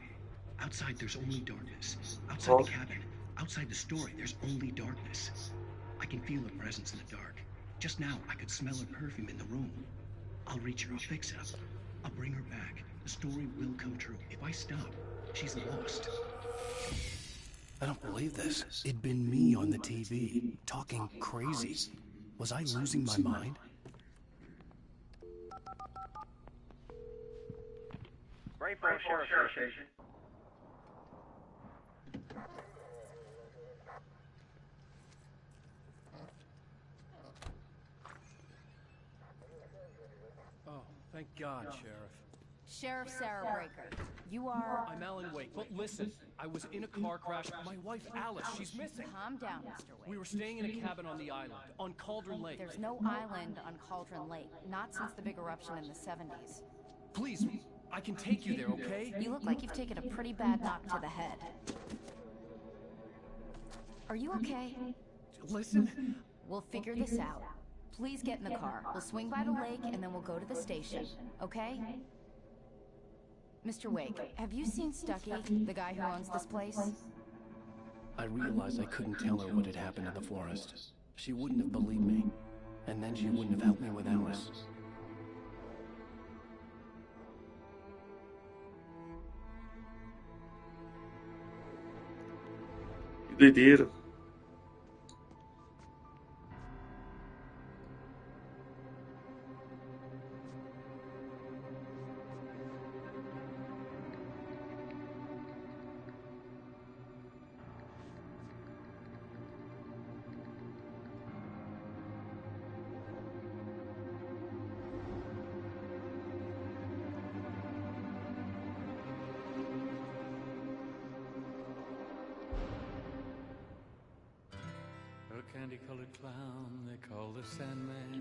Outside, there's only darkness. Outside the cabin, outside the story, there's only darkness. I can feel her presence in the dark. Just now, I could smell her perfume in the room. I'll reach her, I'll fix it up. I'll bring her back. The story will come true. If I stop, she's lost. I don't believe this. It'd been me on the TV, talking crazy. Was I losing my mind? Rainbow Sheriff Station. Oh, thank God, Sheriff. Sheriff Sarah Breaker, you are... I'm Alan Wake, but listen, I was in a car crash. My wife, Alice, she's missing. Calm down, Mr. Wake. We were staying in a cabin on the island, on Cauldron Lake. There's no island on Cauldron Lake, not since the big eruption in the 70s. Please, I can take you there, okay? You look like you've taken a pretty bad knock to the head. Are you okay? Listen. We'll figure this out. Please get in the car. We'll swing by the lake and then we'll go to the station, okay? Mr. Wake, have you seen Stucky, the guy who owns this place? I realized I couldn't tell her what had happened in the forest. She wouldn't have believed me, and then she wouldn't have helped me with Alice. Que doideira.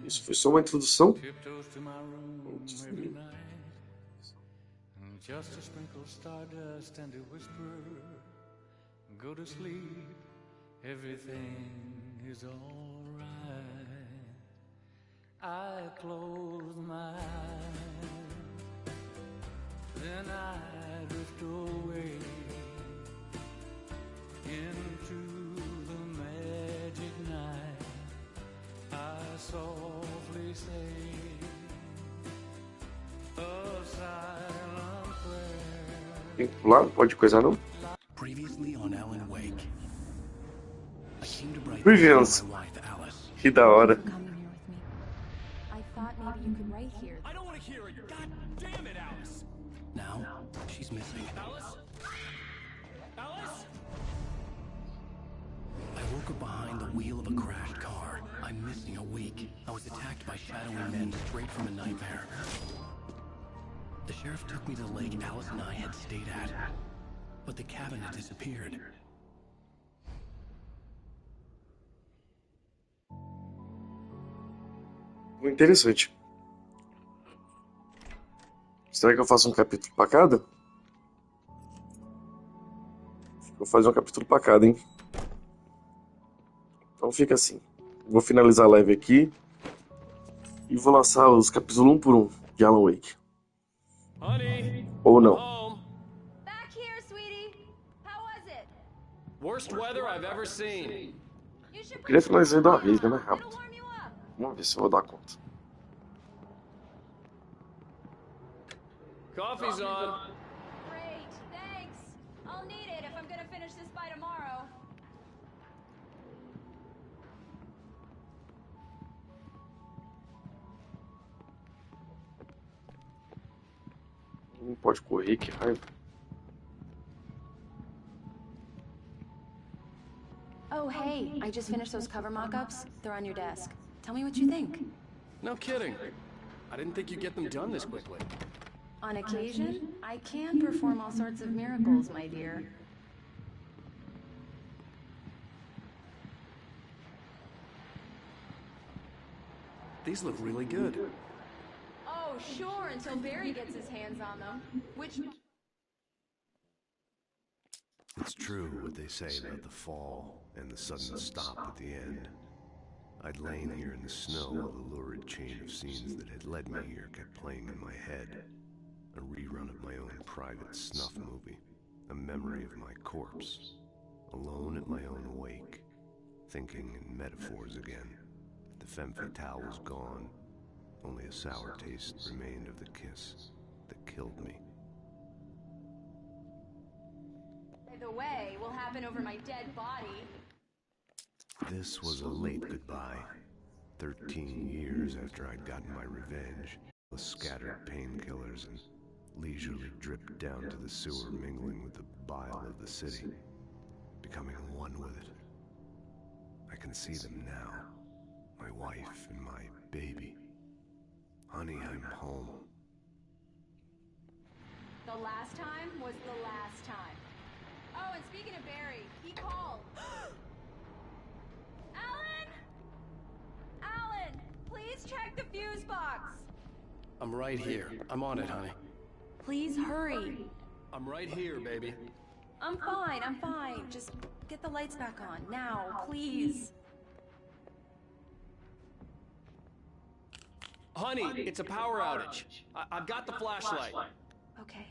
Isso foi só uma introdução? Just a sprinkle stardust and a whisper, go to sleep, everything is alright. I close my eyes, then I drift away into the magic night. I softly say a silent prayer. Tem que pular? Não pode coisar não? Previously on Alan Wake. I came to Brighton Previous. with my wife, Alice. Que da hora. I thought maybe you could write here. I don't want to hear it. God damn it, Alice. Now, she's missing. Alice? Alice? I woke up behind the wheel of a crashed car. I'm missing a week. I was attacked by shadowy men straight from a nightmare. The sheriff took me to the lake Alice and I had stayed at, but the cabin had disappeared. Interessante. Será que eu faço um capítulo pra cada? Vou fazer um capítulo pra cada, hein? Então fica assim. Vou finalizar a live aqui e vou lançar os capítulos um por um de Alan Wake. Honey, ou não. home. Back here, sweetie. How was it? Worst weather I've ever seen. Eu queria finalizar de uma vez, né? Mais rápido. Vamos ver se eu vou dar conta. Coffee's on. Great, thanks. I'll need it if I'm gonna finish this by tomorrow. Não pode correr, que raiva. Oh, hey, I just finished those cover mock-ups. They're on your desk. Tell me what you think. No kidding. I didn't think you'd get them done this quickly. On occasion, I can perform all sorts of miracles, my dear. These look really good. Oh, sure, until Barry gets his hands on them. Which... It's true what they say about the fall and the sudden stop at the end. I'd lain here in the snow while the lurid chain of scenes that had led me here kept playing in my head. A rerun of my own private snuff movie. A memory of my corpse. Alone at my own wake. Thinking in metaphors again. The femme fatale was gone. Only a sour taste remained of the kiss that killed me. By the way, will happen over my dead body. This was a late goodbye. 13 years after I'd gotten my revenge, with scattered painkillers and leisurely dripped down to the sewer, mingling with the bile of the city, becoming one with it. I can see them now, my wife and my baby. Honey, I'm home. The last time was the last time. Oh, and speaking of Barry, he called. Alan, please check the fuse box. I'm right here. I'm on it, honey. Please hurry. I'm right here, baby. I'm fine. Just get the lights back on, now, please. Honey, it's a power outage. I've got the flashlight. Okay.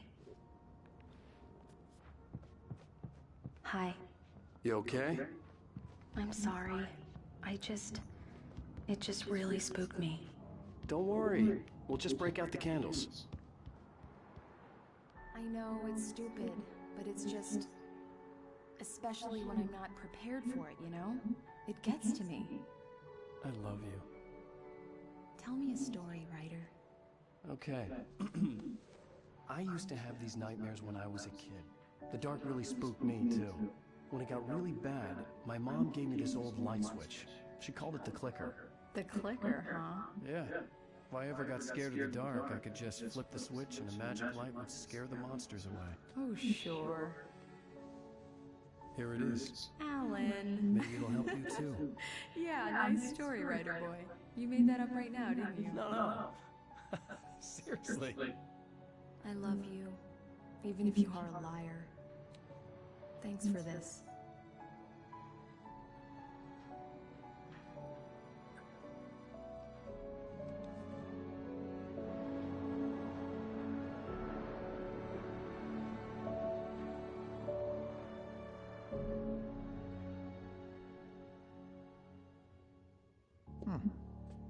Hi. You okay? I'm sorry. It just really spooked me. Don't worry. We'll just break out the candles. I know it's stupid, but it's just... Especially when I'm not prepared for it, you know? It gets to me. I love you. Tell me a story, writer. Okay. I used to have these nightmares when I was a kid. The dark really spooked me, too. When it got really bad, my mom gave me this old light switch. She called it the clicker. The clicker, huh? Yeah. If I ever got scared of the dark, I could just flip the switch and a magic light would scare the monsters away. Oh, sure. Here it is. Alan. Maybe it'll help you, too. Yeah, nice story, writer boy. You made that up right now, didn't you? No. Seriously. I love you, even if you are a liar. Thanks for this.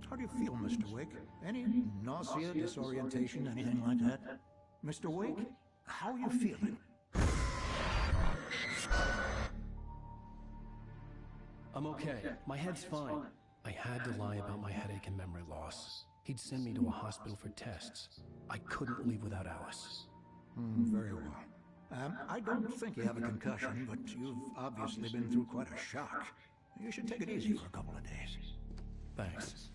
How do you feel, Mr. Wake? Any nausea, disorientation, anything like that? Mr. Wake, how are you feeling? I'm okay. My head's fine. I had to lie about my headache and memory loss. He'd send me to a hospital for tests. I couldn't leave without Alice. Very well. I don't think you have a concussion, but you've obviously been through quite a shock. You should take it easy for a couple of days. Thanks.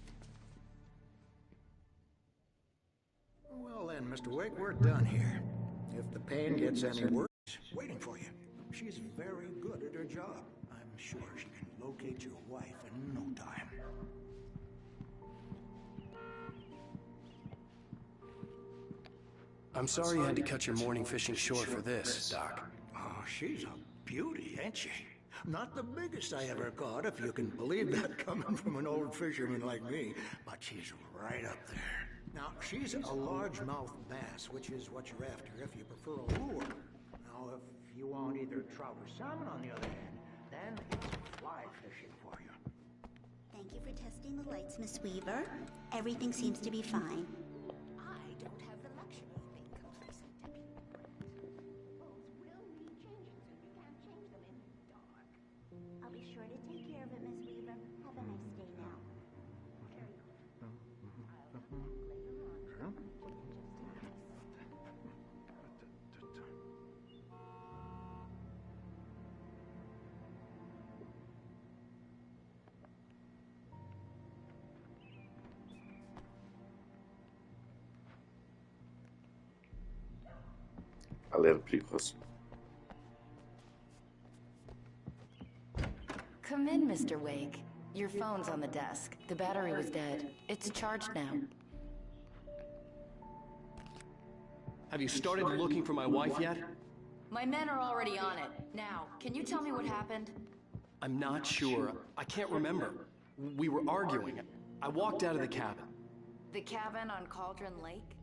Well then, Mr. Wake, we're done here. If the pain gets any worse, she's waiting for you. She's very good at her job. I'm sure she can locate your wife in no time. I'm sorry you had to cut your morning fishing short for this, Doc. Oh, she's a beauty, ain't she? Not the biggest I ever caught, if you can believe that coming from an old fisherman like me, but she's right up there. Now, she's a largemouth bass, which is what you're after if you prefer a lure. Now, Now, if you want either trout or salmon, on the other hand, then it's fly fishing for you. Thank you for testing the lights, Miss Weaver. Everything seems to be fine. I don't have the luxury of being complacent, Deputy. Clothes will need changing, so you can't change them in the dark. I'll be sure to take care of it, Miss Weaver. Have a nice day now. Galera perigosa. Come in, Mr. Wake. Your phone's on the desk. The battery was dead. It's charged now. Have you started looking for my wife yet? My men are already on it. Now, can you tell me what happened? I'm not sure. I can't remember. We were arguing. I walked out of the cabin. The cabin on Cauldron Lake?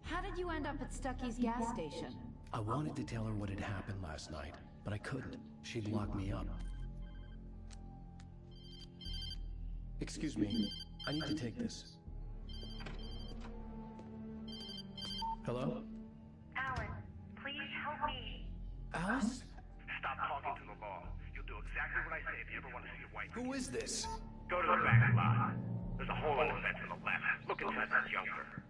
How did you end up at Stucky's gas station? I wanted to tell her what had happened last night, but I couldn't. She'd lock me up. Excuse me, I need to take this. Hello? Alan, please help me. Alice? Stop talking to the law. You'll do exactly what I say if you ever want to see your wife. Who is this? Go to the back lot. There's a hole in the fence on the left. Look inside the junker.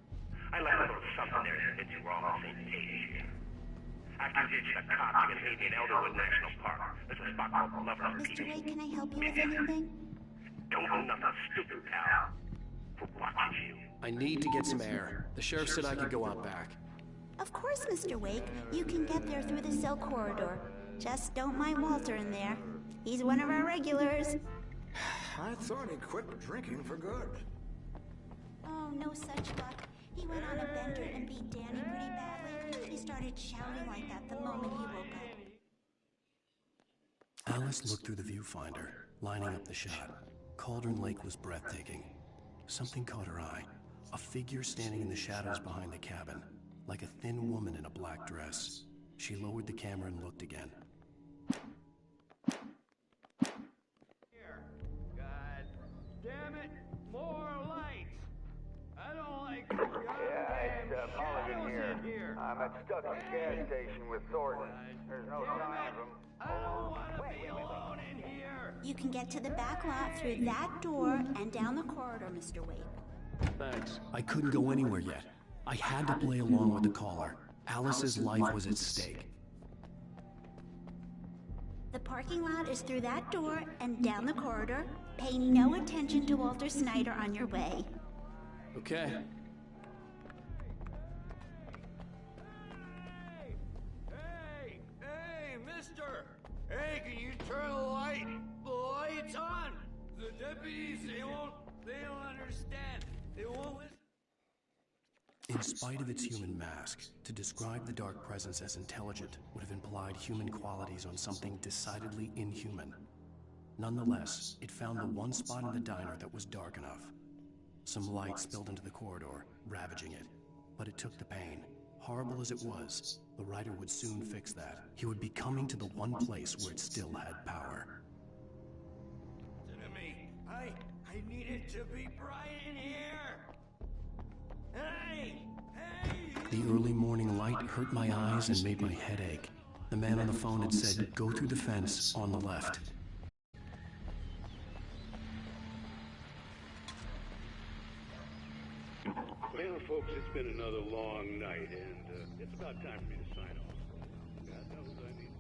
I left a little something there to admit you were all on the same page here. After you ditch the cops, you're gonna meet me in Elderwood National Park. There's a spot called Lover's Mr. Wake, can I help you with anything? Don't do nothing stupid, pal. For watching you. I need to get some air. The sheriff said I could go out back. Of course, Mr. Wake. You can get there through the cell corridor. Just don't mind Walter in there. He's one of our regulars. I thought he quit drinking for good. Oh, no such luck. He went on a bender and beat Danny pretty badly. He started shouting like that the moment he woke up. Alice looked through the viewfinder, lining up the shot. Cauldron Lake was breathtaking. Something caught her eye. A figure standing in the shadows behind the cabin, like a thin woman in a black dress. She lowered the camera and looked again. God damn it! More light! I don't like it's Mulligan here. I'm at Stucky's gas station with Thornton. There's no sign of him. I don't want to be alone in here! You can get to the back lot through that door and down the corridor, Mr. Wake. Thanks. I couldn't go anywhere yet. I had to play along with the caller. Alice's life was at stake. The parking lot is through that door and down the corridor. Pay no attention to Walter Snyder on your way. Okay. Hey, mister! Hey, can you turn the light? The light's on! The deputies, they don't understand. They won't listen. In spite of its human mask, to describe the dark presence as intelligent would have implied human qualities on something decidedly inhuman. Nonetheless, it found the one spot in the diner that was dark enough. Some light spilled into the corridor, ravaging it. But it took the pain. Horrible as it was, the writer would soon fix that. He would be coming to the one place where it still had power. Listen to me. I need it to be bright in here. Hey! The early morning light hurt my eyes and made my head ache. The man on the phone had said, "Go through the fence on the left." Well, folks, it's been another long night, and it's about time for me to sign off. God knows I need...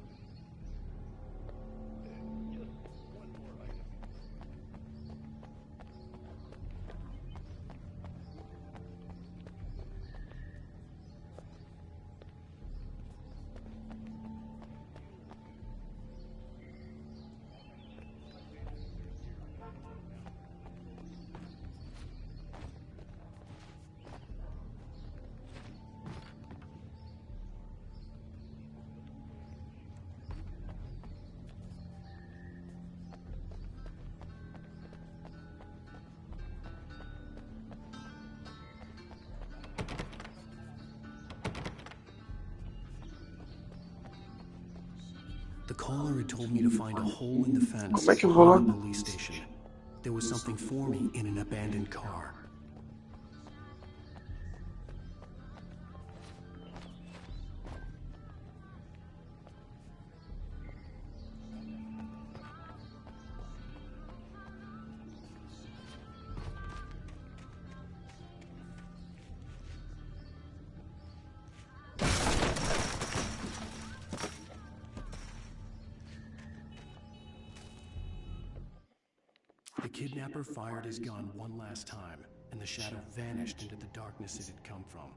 just one more item. The caller had told me to find a hole in the fence Como é que eu vou lá? behind the police station. There was something for me in an abandoned car. The kidnapper fired his gun one last time, and the shadow vanished into the darkness it had come from.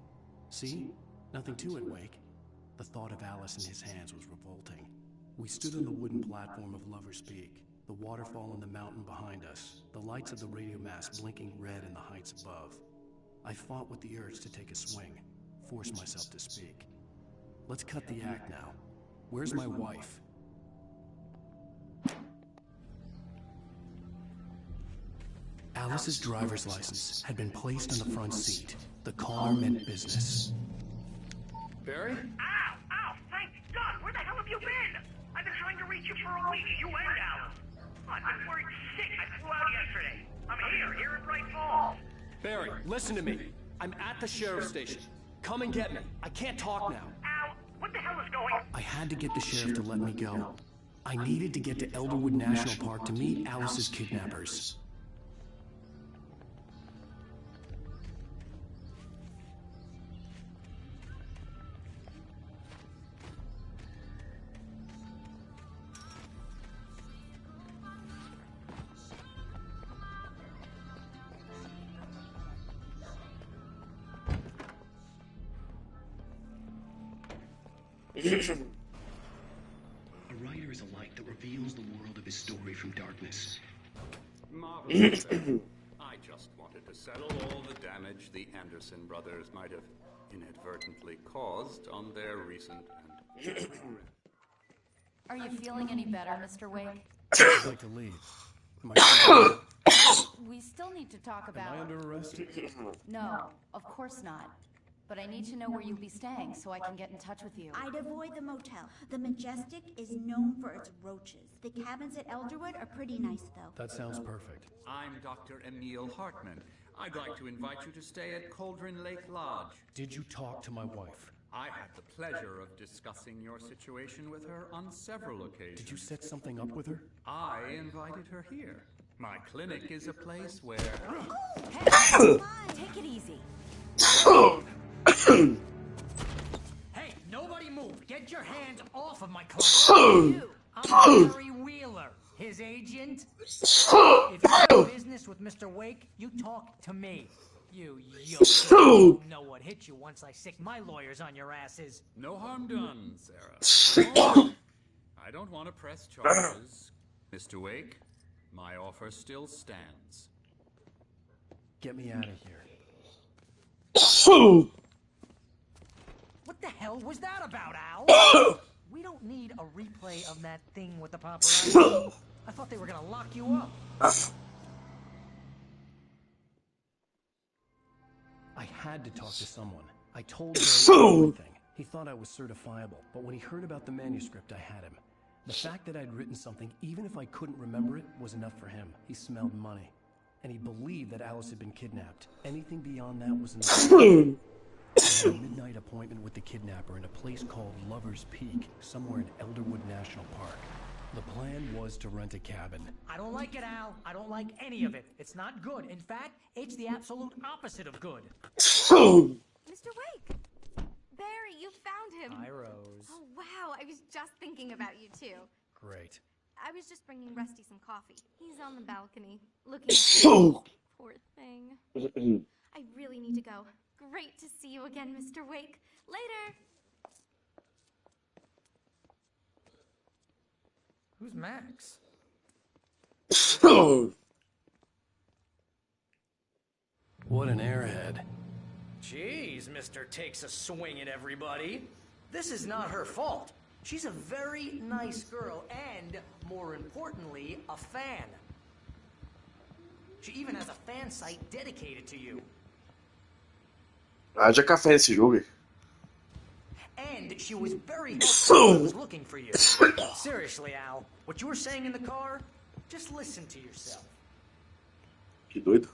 See? Nothing to it, Wake. The thought of Alice in his hands was revolting. We stood on the wooden platform of Lover's Peak, the waterfall in the mountain behind us, the lights of the radio mast blinking red in the heights above. I fought with the urge to take a swing, force myself to speak. Let's cut the act now. Where's my wife? Alice's driver's license had been placed on the front seat. The caller meant business. Barry? Ow! Ow! Thank God! Where the hell have you been? I've been trying to reach you for a week, you and Alice. I've been worried sick. I flew out yesterday. I'm here in Bright Falls. Barry, listen to me. I'm at the sheriff's station. Come and get me. I can't talk now. Ow! What the hell is going on? I had to get the sheriff to let me go. I needed to get to Elderwood National Park to meet Alice's kidnappers. A writer is a light that reveals the world of his story from darkness. Marvelous. I just wanted to settle all the damage the Anderson brothers might have inadvertently caused on their recent and... Are you feeling any better, Mr. Wake? I'd like to leave. We still need to talk about... Am I under arrest? No, of course not. But I need to know where you'll be staying so I can get in touch with you. I'd avoid the motel. The Majestic is known for its roaches. The cabins at Elderwood are pretty nice, though. That sounds perfect. I'm Dr. Emil Hartman. I'd like to invite you to stay at Cauldron Lake Lodge. Did you talk to my wife? I had the pleasure of discussing your situation with her on several occasions. Did you set something up with her? I invited her here. My clinic is a place where... Hey, come on, take it easy. Hey, nobody move. Get your hands off of my client. I'm Barry Wheeler, his agent. If you have business with Mr. Wake, you talk to me. You don't know what hit you once I sick my lawyers on your asses. No harm done, Sarah. I don't want to press charges. Mr. Wake, my offer still stands. Get me out of here. What the hell was that about, Al? We don't need a replay of that thing with the paparazzi. I thought they were gonna lock you up. I had to talk to someone. I told Barry everything. He thought I was certifiable, but when he heard about the manuscript, I had him. The fact that I'd written something, even if I couldn't remember it, was enough for him. He smelled money. And he believed that Alice had been kidnapped. Anything beyond that was enough. I had a midnight appointment with the kidnapper in a place called Lover's Peak, somewhere in Elderwood National Park. The plan was to rent a cabin. I don't like it, Al. I don't like any of it. It's not good. In fact, it's the absolute opposite of good. Mr. Wake! Barry, you found him. Hi, Rose. Oh, wow. I was just thinking about you, too. Great. I was just bringing Rusty some coffee. He's on the balcony, looking at me. Poor thing. I really need to go. Great to see you again, Mr. Wake. Later! Who's Max? What an airhead. Jeez, Mr. Takes a swing at everybody. This is not her fault. She's a very nice girl and, more importantly, a fan. She even has a fan site dedicated to you. Haja café nesse jogo. And that she was very helpful when I was looking for you. Seriously, Al, what you were saying in the car, just listen to yourself. Que doido.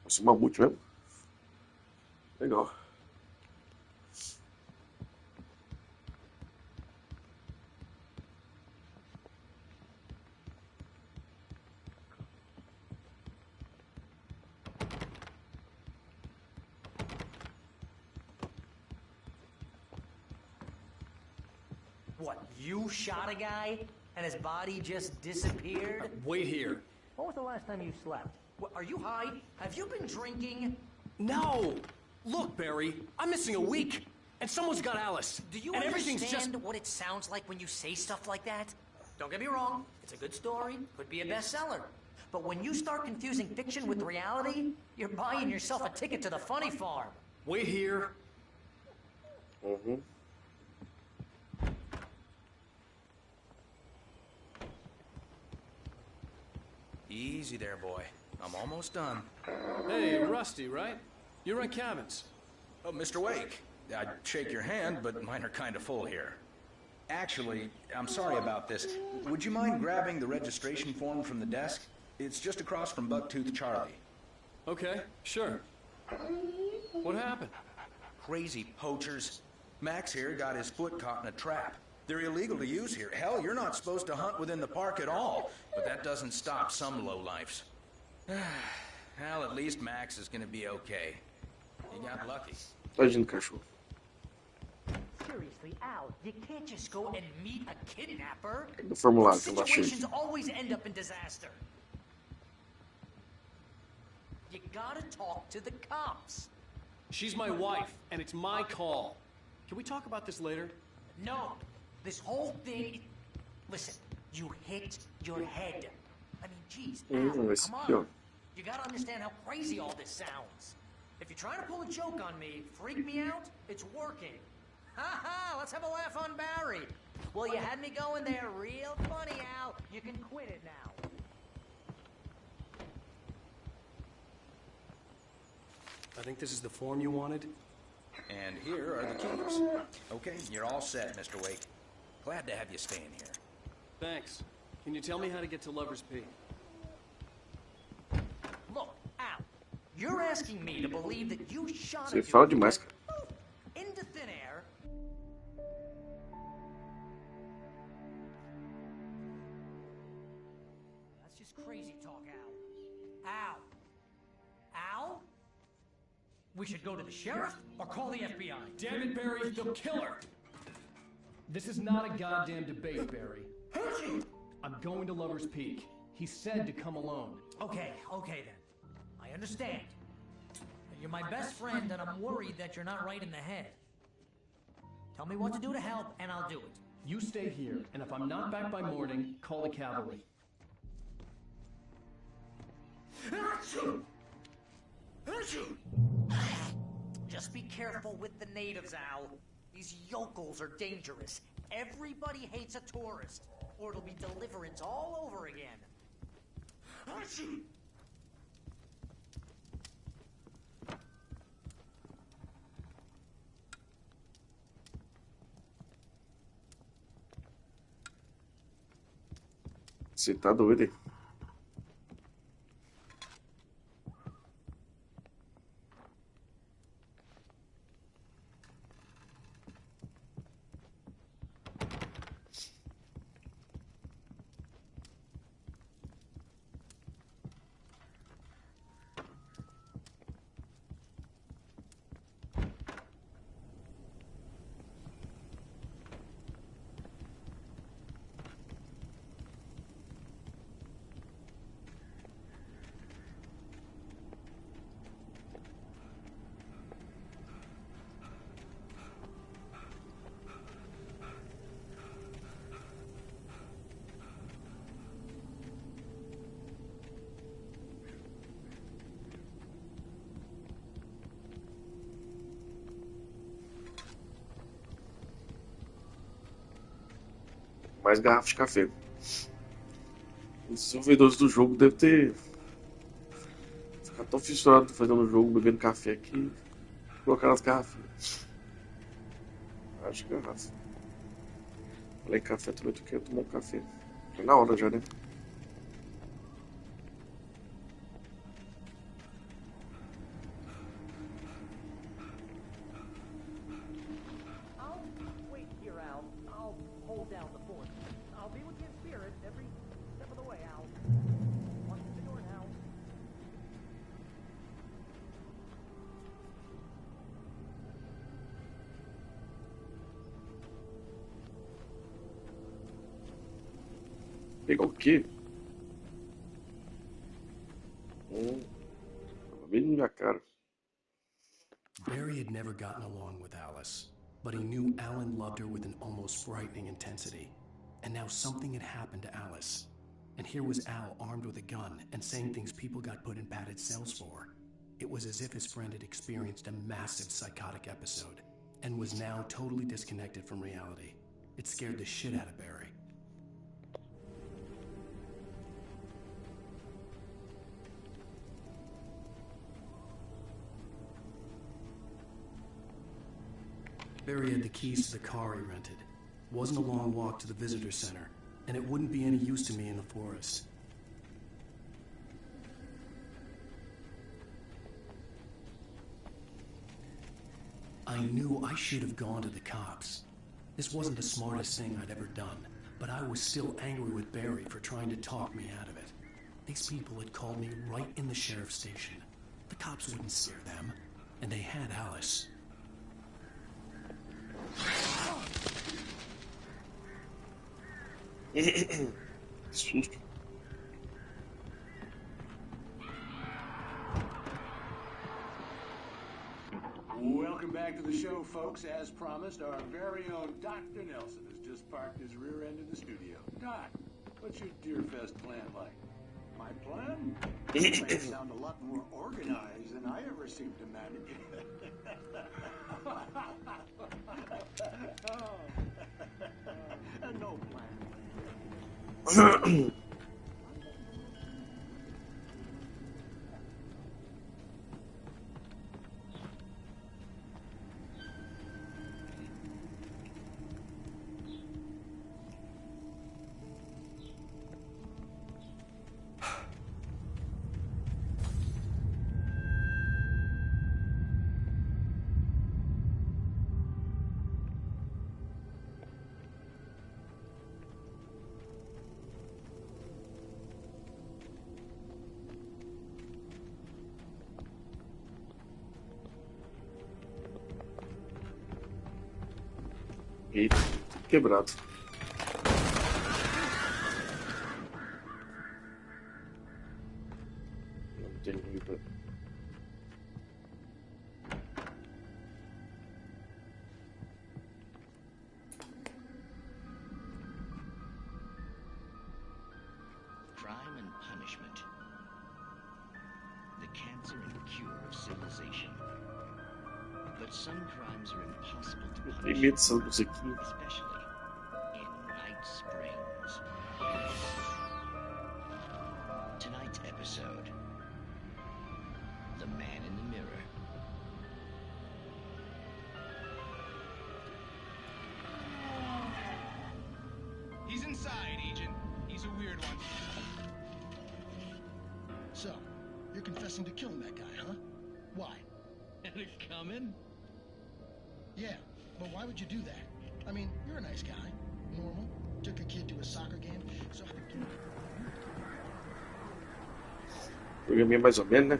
Esse mamute mesmo. Legal. What, you shot a guy and his body just disappeared? Wait here. When was the last time you slept? What, are you high? Have you been drinking? No! Look, Barry, I'm missing a week, and someone's got Alice. Do you and everything's understand just... what it sounds like when you say stuff like that? Don't get me wrong, it's a good story, could be a bestseller. But when you start confusing fiction with reality, you're buying yourself a ticket to the funny farm. Wait here. Mm-hmm. Easy there, boy. I'm almost done. Hey, Rusty, right? You run cabins. Oh, Mr. Wake. I'd shake your hand, but mine are kind of full here. Actually, I'm sorry about this. Would you mind grabbing the registration form from the desk? It's just across from Bucktooth Charlie. Okay, sure. What happened? Crazy poachers. Max here got his foot caught in a trap. They're illegal to use here. Hell, you're not supposed to hunt within the park at all. But that doesn't stop some lowlifes. Well, at least Max is gonna be okay. He got lucky. Tadinho do cachorro. Seriously, Al, you can't just go and meet a kidnapper. Do formulário que eu baixei. Situations always end up in disaster. You gotta talk to the cops. She's my wife, and it's my call. Can we talk about this later? No, this whole thing... Listen, you hit your head. I mean, geez, Al, esse come aqui, ó. on. You gotta understand how crazy all this sounds. If you're trying to pull a joke on me, freak me out, it's working. Ha ha, let's have a laugh on Barry. Well, you had me going there real funny, Al. You can quit it now. I think this is the form you wanted. And here are the keys. Okay, you're all set, Mr. Wake. Glad to have you staying here. Thanks. Can you tell me how to get to Lover's Peak? Look, Al, you're asking me to believe that you shot Você a fala dude demais, cara. into thin air. That's just crazy talk, Al. Al. Al? We should go to the sheriff or call the FBI. Damn it, Barry, they'll kill her! This is not a goddamn debate, Barry. I'm going to Lover's Peak. He said to come alone. Okay, okay then. I understand. You're my best friend, and I'm worried that you're not right in the head. Tell me what to do to help, and I'll do it. You stay here, and if I'm not back by morning, call the cavalry. Just be careful with the natives, Al. These yokels are dangerous. Everybody hates a tourist, or it'll be deliverance all over again. Você tá doido, hein? Mais garrafas de café. Os desenvolvedores do jogo devem ter ficado tô fissurado fazendo o jogo, bebendo café aqui, colocar nas garrafinhas. Acho que é garrafa. Falei café, também tô querendo tomar um café. Tá na hora já, né? Pegar o quê? Bem na minha cara. Barry had never gotten along with Alice, but he knew Alan loved her with an almost frightening intensity. And now something had happened to Alice. And here was Al armed with a gun and saying things people got put in padded cells for. It was as if his friend had experienced a massive psychotic episode and was now totally disconnected from reality. It scared the shit out of Barry. Barry had the keys to the car he rented. It wasn't a long walk to the visitor center, and it wouldn't be any use to me in the forest. I knew I should have gone to the cops. This wasn't the smartest thing I'd ever done, but I was still angry with Barry for trying to talk me out of it. These people had called me right in the sheriff's station. The cops wouldn't scare them, and they had Alice. Susto. Welcome back to the show, folks. As promised, our very own Dr. Nelson has just parked his rear end in the studio. Doc, what's your Deerfest plan like? My plan? You make it sound a lot more organized than I ever seem to manage. No plan. Eita, quebrado. Não tem muita. Crime and punishment. The cancer and cure of civilization. But some crimes are impossible to punish, Tem medo dessa musiquinha. especially in Night Springs. Tonight's episode, The Man in the Mirror. He's inside, Agent. He's a weird one. So, you're confessing to killing that guy, huh? Why? Had it coming? Yeah, but why would you do that? I mean, you're a nice guy. Normal. Took a kid to a soccer game, so... Programinha mais ou menos, né?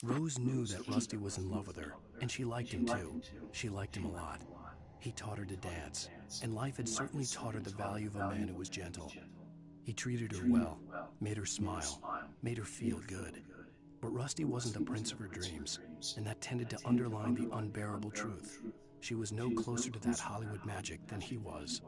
Rose knew that Rusty was in love with her, and she liked him too. She liked him a lot. He taught her to dance, and life had certainly taught her the value of a man who was gentle. He treated her well, made her smile, made her feel good. But Rusty wasn't the prince of her dreams, and that tended to underline the unbearable truth. She was no closer to that Hollywood magic than he was.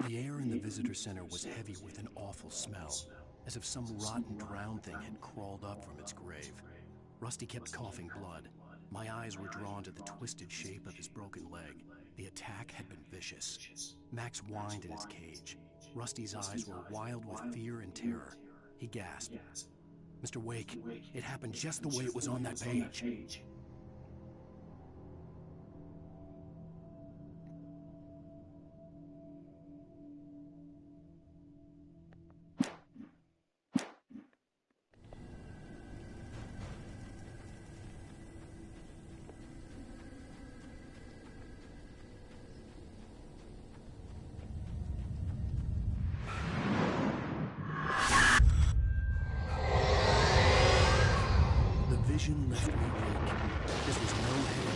The air in the visitor center was heavy with an awful smell, as if some rotten drowned thing had crawled up from its grave. Rusty kept coughing blood. My eyes were drawn to the twisted shape of his broken leg. The attack had been vicious. Max whined in his cage. Rusty's eyes were wild with fear and terror. He gasped. "Mr. Wake, it happened just the way it was on that page." Vision left me weak. This was no head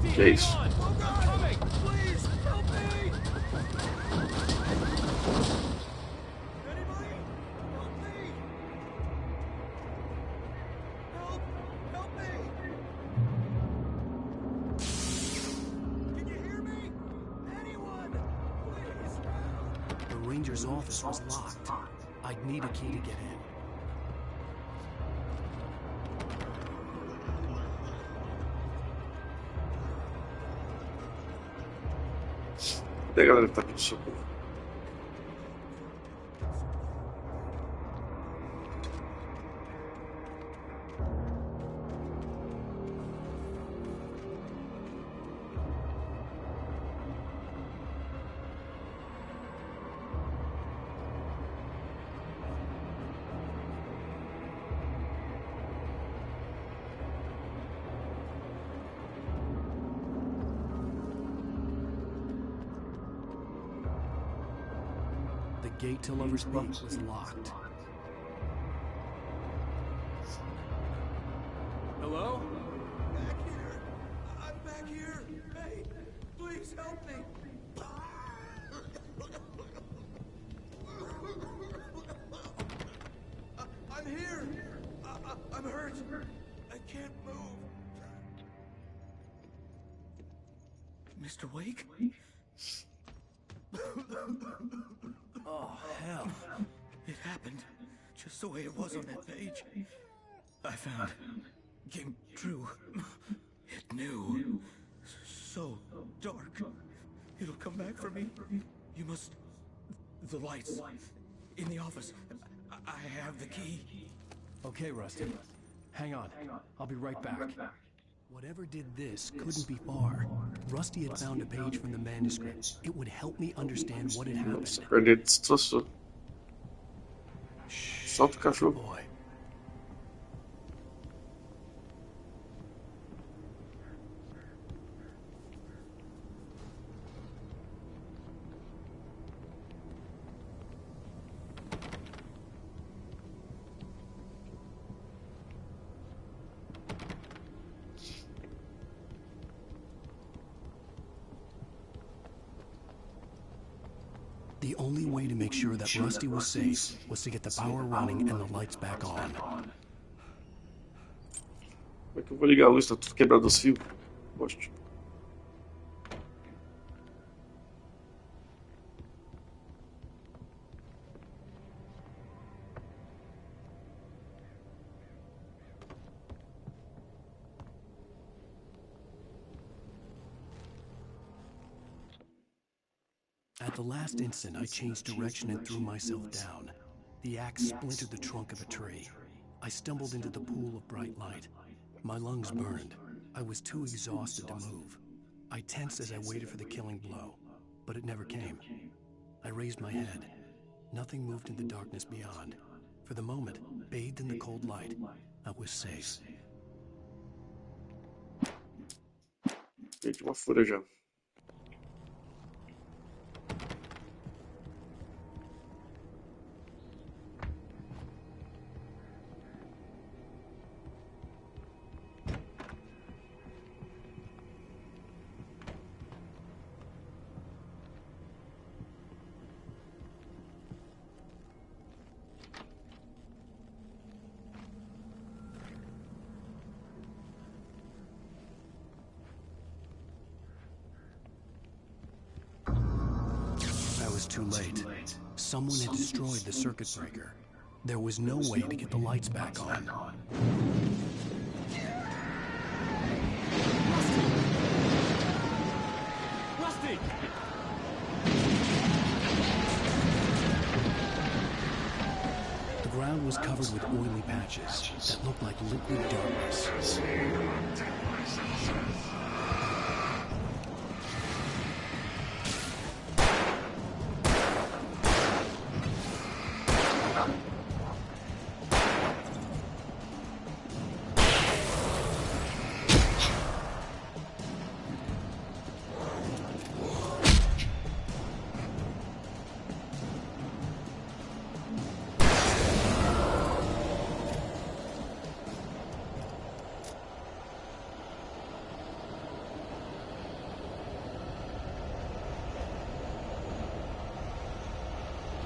injury. Case. Please, help me! Anybody? Help me! Help me! Can you hear me? Anyone? Please! The ranger's office was locked. I'd need a key to get in. Cadê a galera que tá pedindo socorro? The gate to Lover's Peak was locked. Hello? Back here. I'm back here. Hey, please help me. I'm here. I'm hurt. I can't move. Mr. Wake? Oh, hell. It happened just the way it was on that page. I found. Came true. It knew. So dark. It'll come back for me. You must. The lights. In the office. I have the key. Okay, Rusty. Hang on. I'll be right back. Whatever did this couldn't be far. Rusty had found a page from the manuscript. It would help me understand what had happened. Ele destroçou. Solta o cachorro. Boy. The only way to make sure that Rusty was safe was to get the power running and the lights back on. Como é que eu vou ligar a luz? Tá tudo quebrado os fios. Poxa. At the last instant, I changed direction and threw myself down. The axe splintered the trunk of a tree. I stumbled into the pool of bright light. My lungs burned. I was too exhausted to move. I tensed as I waited for the killing blow, but it never came. I raised my head. Nothing moved in the darkness beyond. For the moment, bathed in the cold light, I was safe. Gente, uma fúria já. Too late. Someone had destroyed the circuit breaker. There was no way to get the lights back on. Rusty! The ground was covered with oily patches that looked like liquid darkness.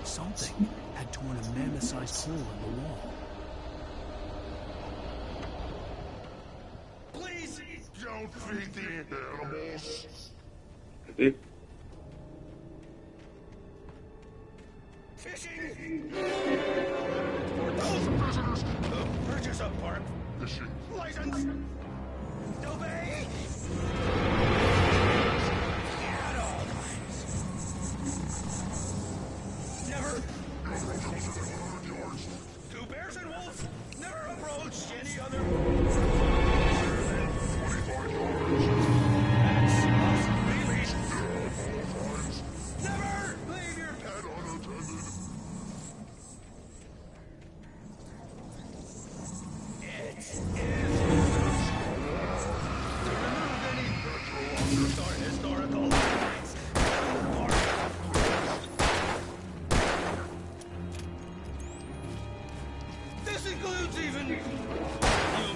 Something had torn a mammoth-sized hole in the wall. Please don't feed the animals. Fishing! For those prisoners who purchase a park fishing license, obey! Never. Two bears and wolves never approach any other. 25 yards. Pets must be leashed. Never leave your pet unattended. It is to remove any natural objects or historical sites. This includes even you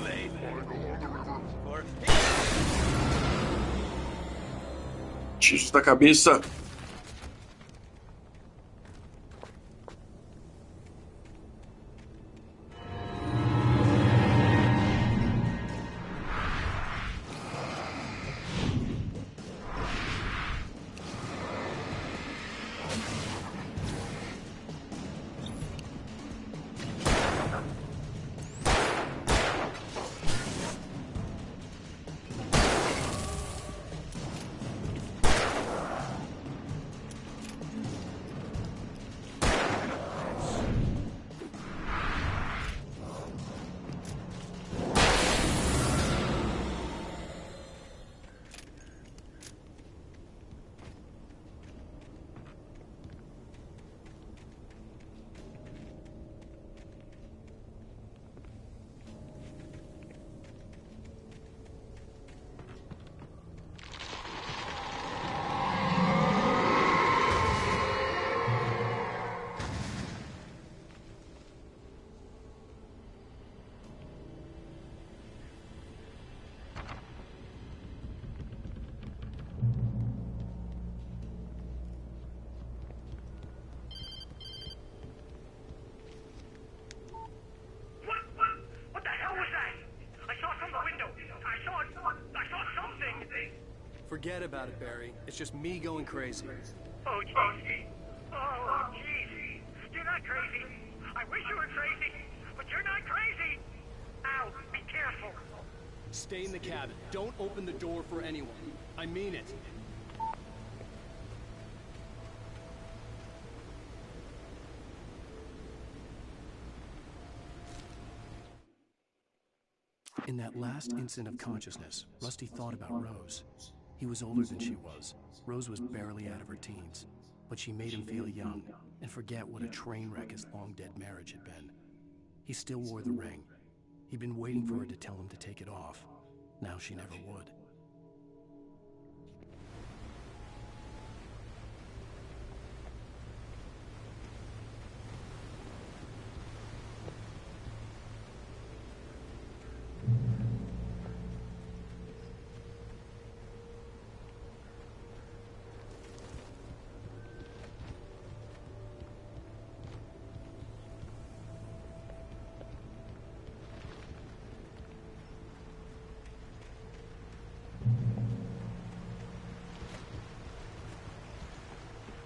made or Tiros na cabeça. Forget about it, Barry. It's just me going crazy. Oh, jeez. Oh, jeez. You're not crazy. I wish you were crazy, but you're not crazy. Ow, be careful. Stay in the cabin. Don't open the door for anyone. I mean it. In that last instant of consciousness, Rusty thought about Rose. He was older than she was. Rose was barely out of her teens. but she made him feel young and forget what a train wreck his long-dead marriage had been. He still wore the ring. He'd been waiting for her to tell him to take it off. Now she never would.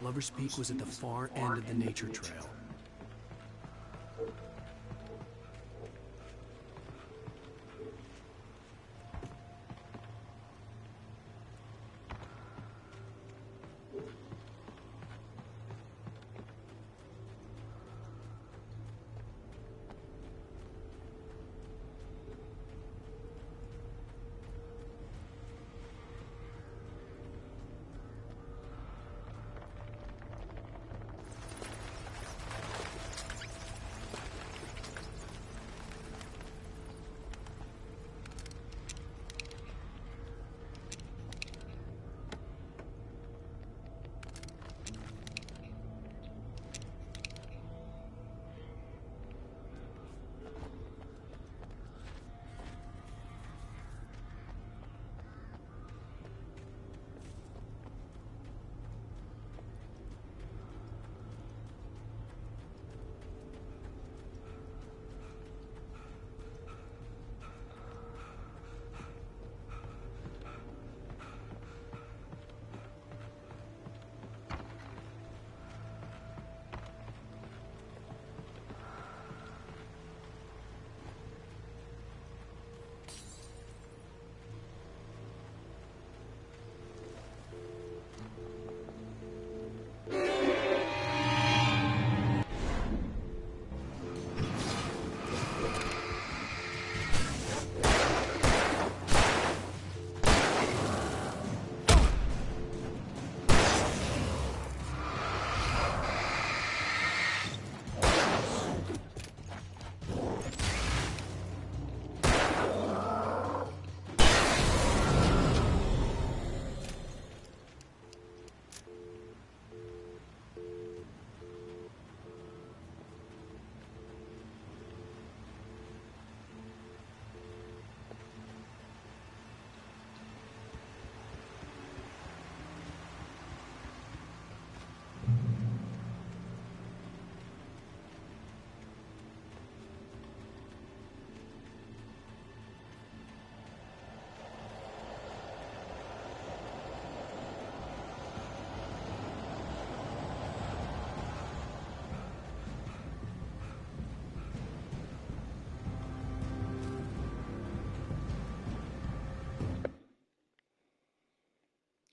Lover's Peak was at the far end of the nature trail.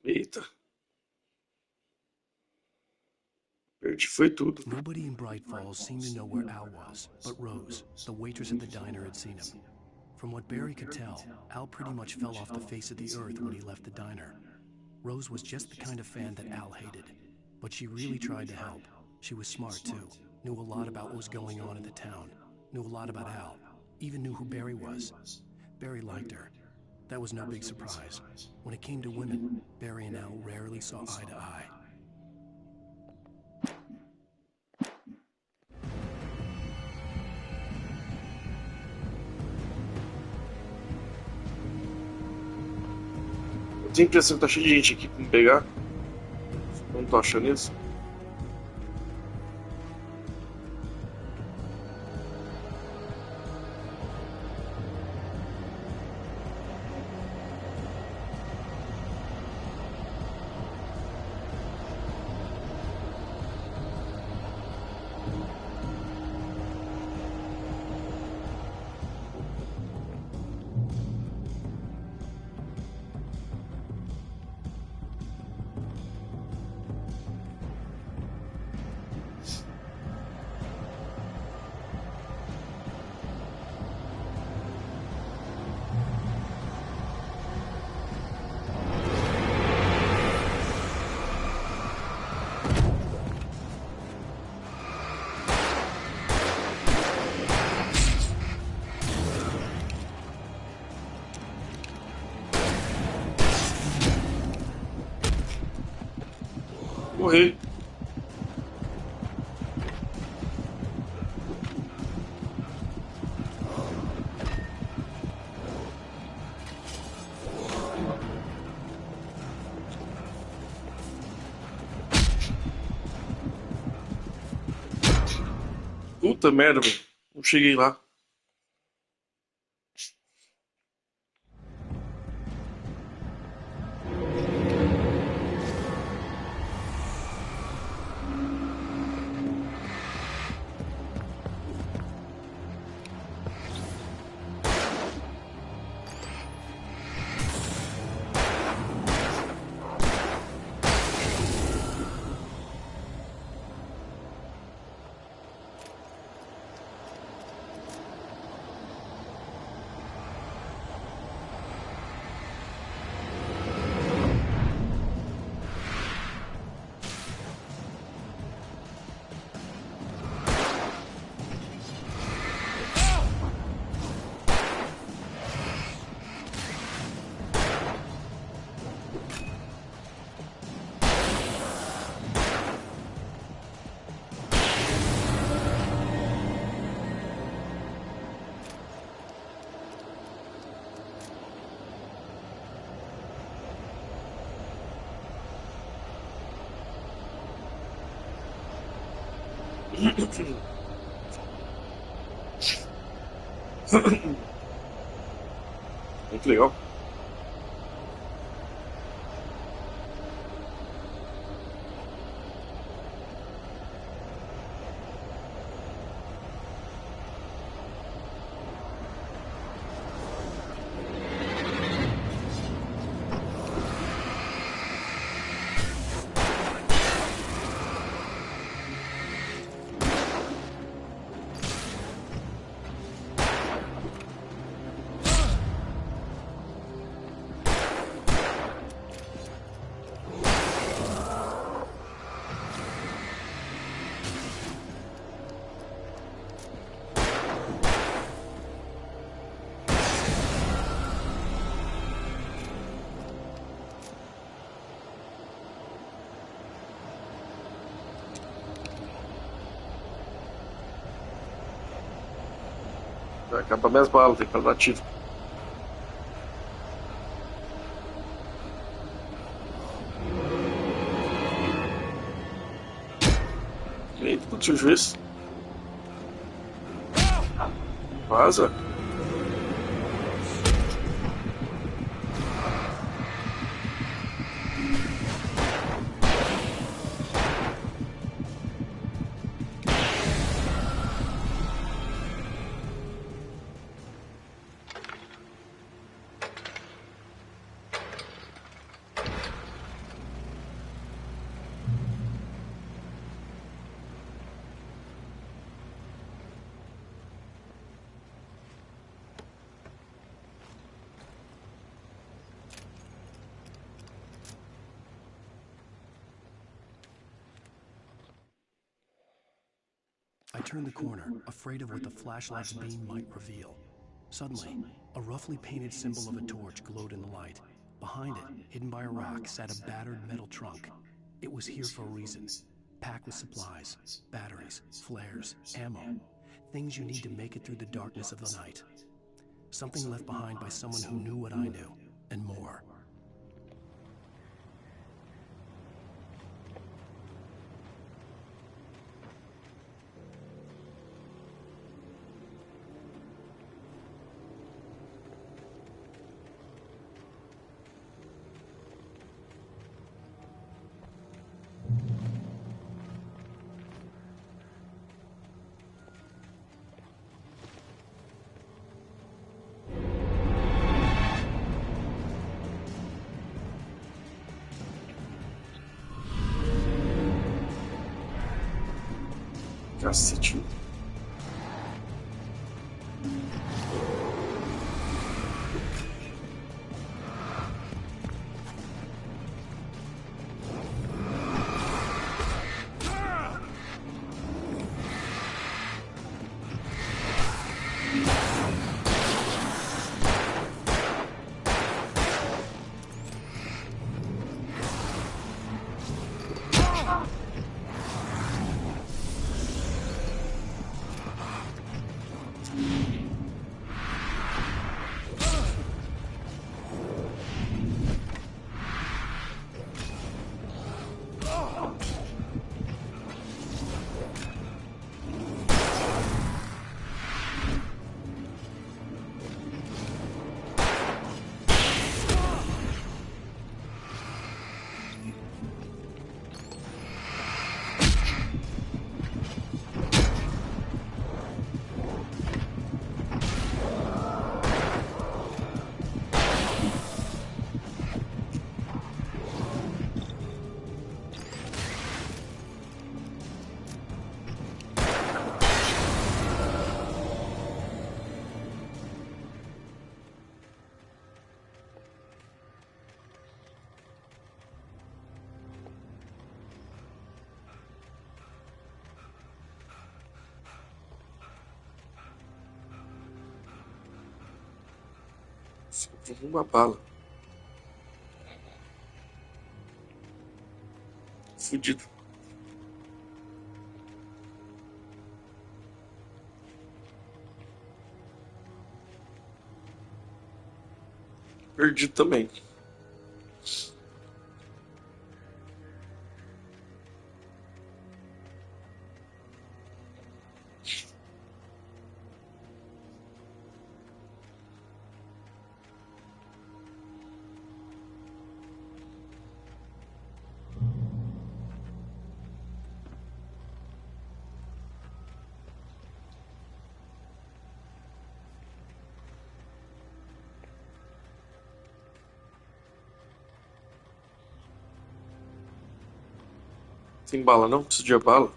Eita. Perdi foi tudo. Nobody in Bright Falls seemed to know where Al was, but Rose, the waitress at the diner, had seen him. From what Barry could tell, Al pretty much fell off the face of the earth when he left the diner. Rose was just the kind of fan that Al hated, but she really tried to help. She was smart, too. Knew a lot about what was going on in the town. Knew a lot about Al. Even knew who Barry was. Barry liked her. That was no big surprise. When it came to women, Barry and Al rarely saw eye to eye. Eu tenho a impressão que tá cheio de gente aqui pra me pegar. Não tô achando isso. Correr. Puta merda, velho. Não cheguei lá. Muito legal. Vai acabar minhas balas, tem que parar ativo. Eita, putz, o juiz. Vaza. I turned the corner, afraid of what the flashlight's beam might reveal. Suddenly, a roughly painted symbol of a torch glowed in the light. Behind it, hidden by a rock, sat a battered metal trunk. It was here for a reason. Packed with supplies, batteries, flares, ammo. Things you need to make it through the darkness of the night. Something left behind by someone who knew what I knew, and more. Cacete. Uma bala. Fudido. Perdido também. Tem bala não? Preciso de bala.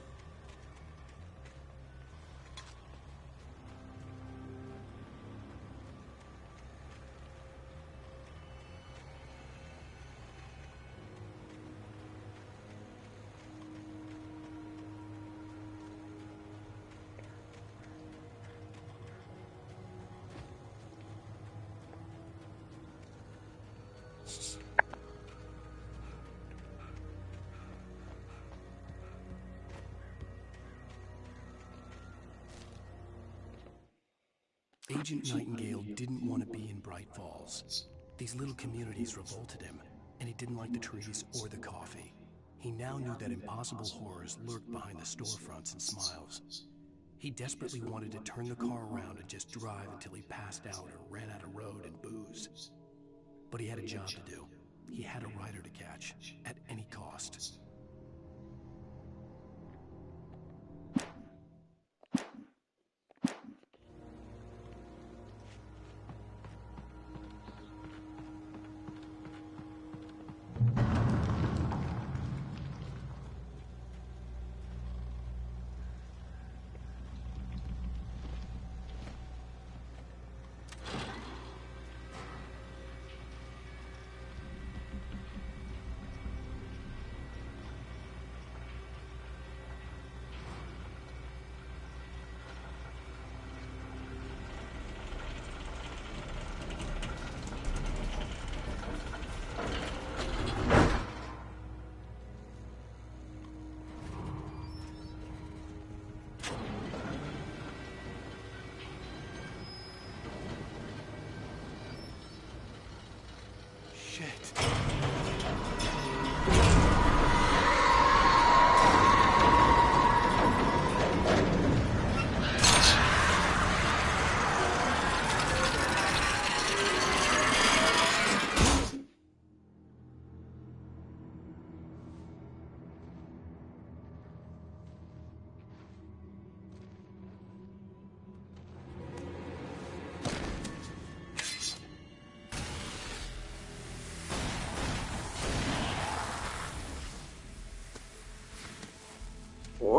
Agent Nightingale didn't want to be in Bright Falls. These little communities revolted him, and he didn't like the trees or the coffee. He now knew that impossible horrors lurked behind the storefronts and smiles. He desperately wanted to turn the car around and just drive until he passed out or ran out of road and booze. But he had a job to do. He had a rider to catch, at any cost.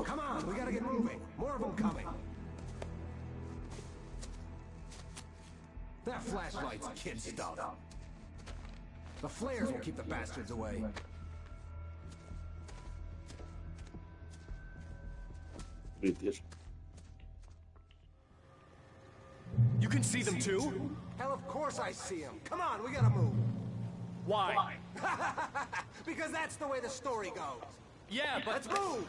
Come on, we gotta get moving. More of them coming. That flashlight's kid stuff. The flares will keep the bastards away. You can see them too? Hell, of course I see them. Come on, we gotta move. Why? Because that's the way the story goes. Yeah, but... Let's move!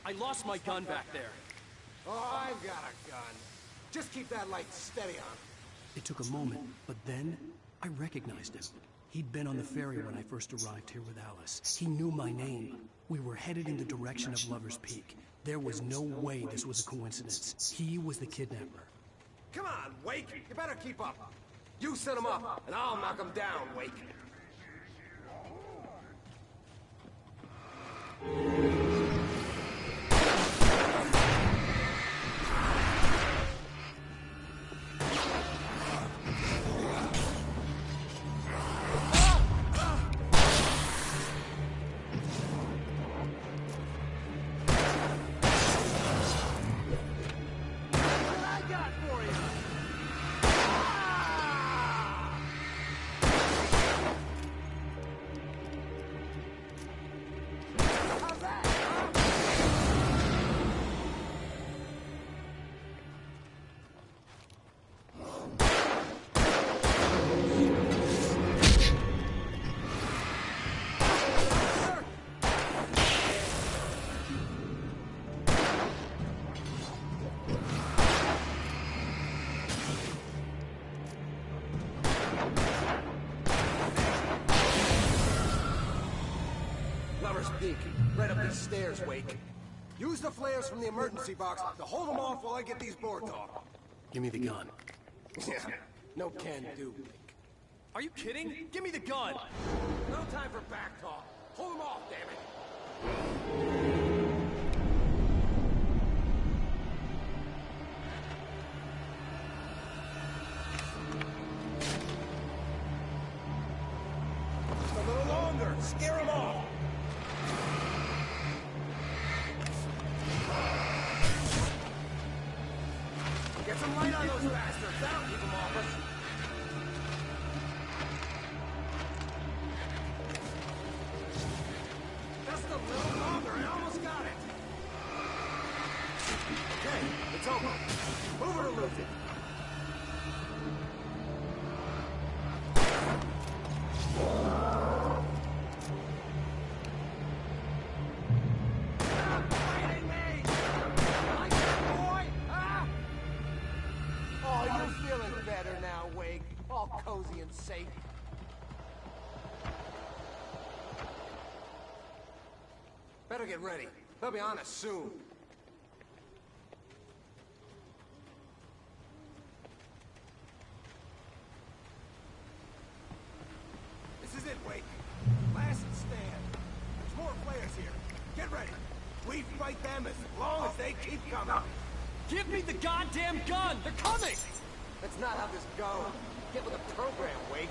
I lost my gun back there. Oh, I've got a gun. Just keep that light steady on. It took a moment, but then I recognized him. He'd been on the ferry when I first arrived here with Alice. He knew my name. We were headed in the direction of Lover's Peak. There was no way this was a coincidence. He was the kidnapper. Come on, Wake! You better keep up. You set him up, and I'll knock him down, Wake. Peak. Right up these stairs, Wake. Use the flares from the emergency box to hold them off while I get these boards off. Give me the gun. Yeah, no can do, Wake. Are you kidding? Give me the gun! No time for back talk. Hold them off, damn it! Just a little longer. Scare them off. Get some light on those bastards. That'll keep them off us. Just a little longer. I almost got it. Okay, it's over. Move it or lose it. Cozy and safe. Better get ready. They'll be on us soon. This is it, Wake. Last stand. There's more players here. Get ready. We fight them as long as they keep coming. Give me the goddamn gun! They're coming! That's not how this goes. Get with the program, Wake.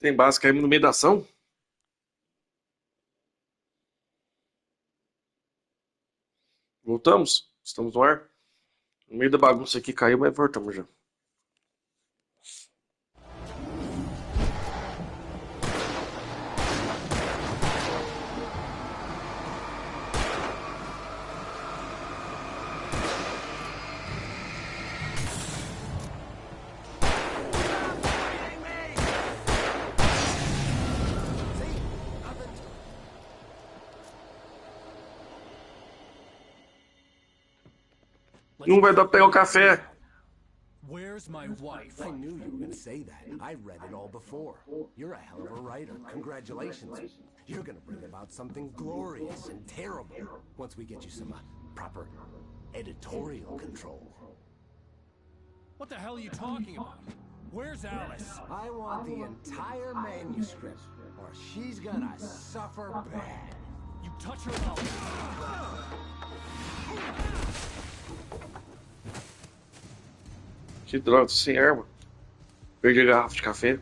Tem base caindo no meio da ação? Voltamos? Estamos no ar? No meio da bagunça aqui caiu, mas voltamos já. Não vai dar pra pegar o café. Where's my wife? I knew you were going to say that. I read it all before. You're a hell of a writer. Congratulations. You're going to bring about something glorious and terrible once we get you some proper editorial control. What the hell are you talking about? Where's Alice? I want the entire manuscript, or she's gonna suffer bad. You touch her up. Que droga, tô sem arma. Perdi a garrafa de café.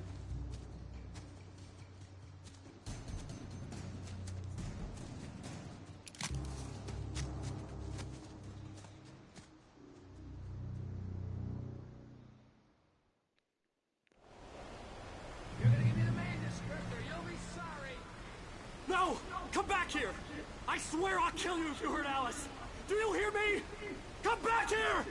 No! Come back here! I swear I'll kill you if you hurt Alice! Do you hear me? Come back here!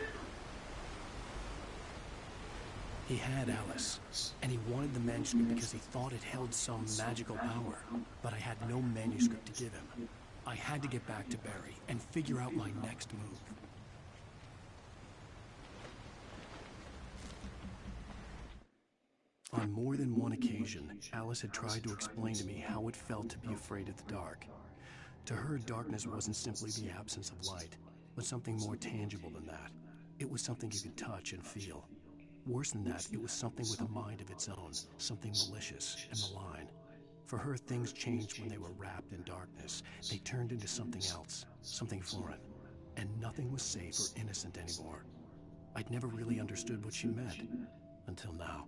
He had Alice, and he wanted the manuscript because he thought it held some magical power. But I had no manuscript to give him. I had to get back to Barry and figure out my next move. On more than one occasion, Alice had tried to explain to me how it felt to be afraid of the dark. To her, darkness wasn't simply the absence of light, but something more tangible than that. It was something you could touch and feel. Worse than that, it was something with a mind of its own, something malicious and malign. For her, things changed when they were wrapped in darkness. They turned into something else, something foreign, and nothing was safe or innocent anymore. I'd never really understood what she meant, until now.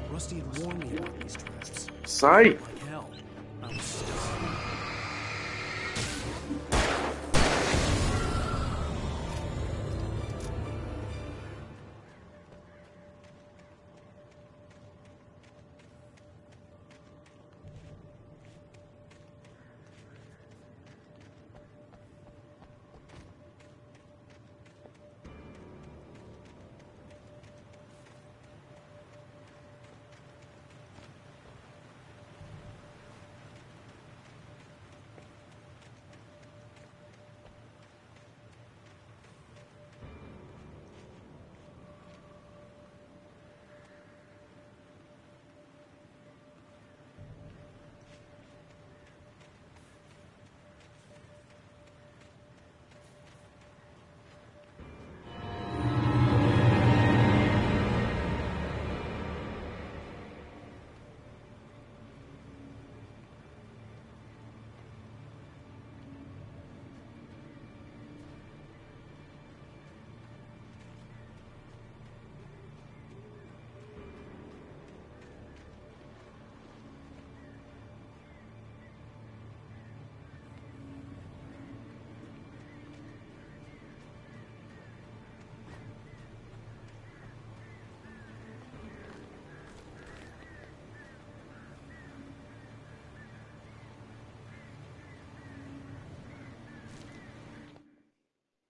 Rusty had warned me about these traps. Sai! Like hell. I was stuck.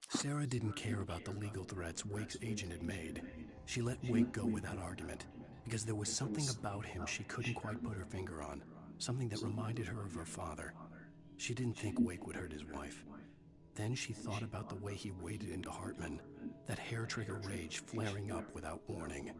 Sarah didn't care about the legal threats Wake's agent had made. She let Wake go without argument, because there was something about him she couldn't quite put her finger on, something that reminded her of her father. She didn't think Wake would hurt his wife. Then she thought about the way he waded into Hartman, that hair-trigger rage flaring up without warning.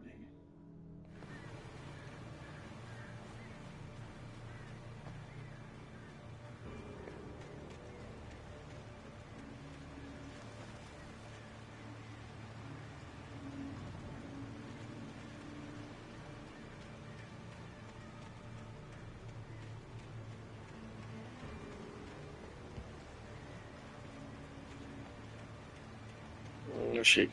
Achei.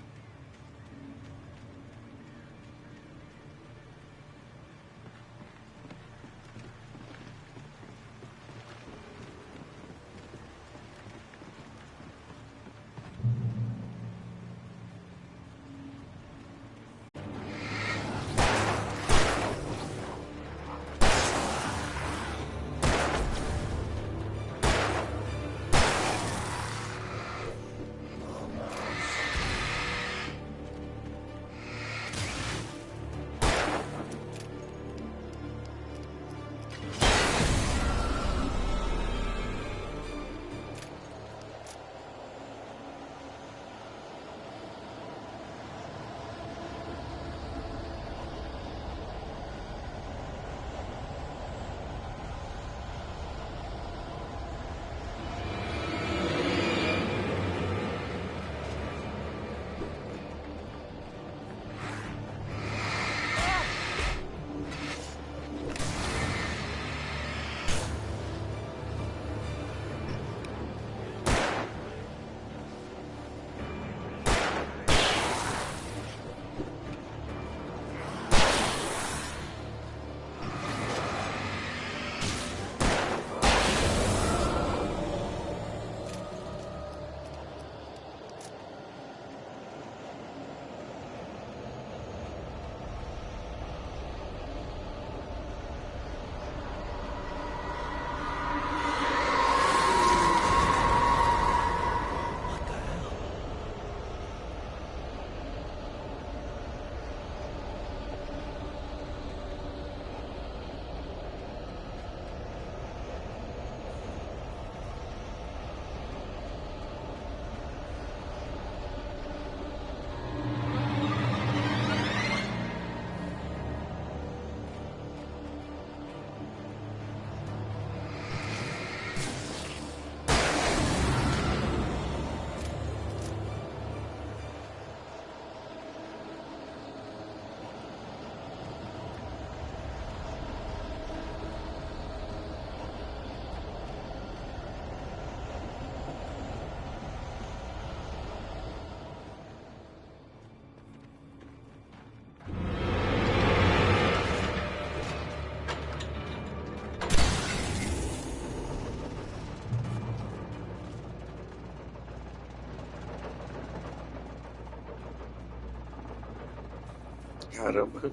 Caramba.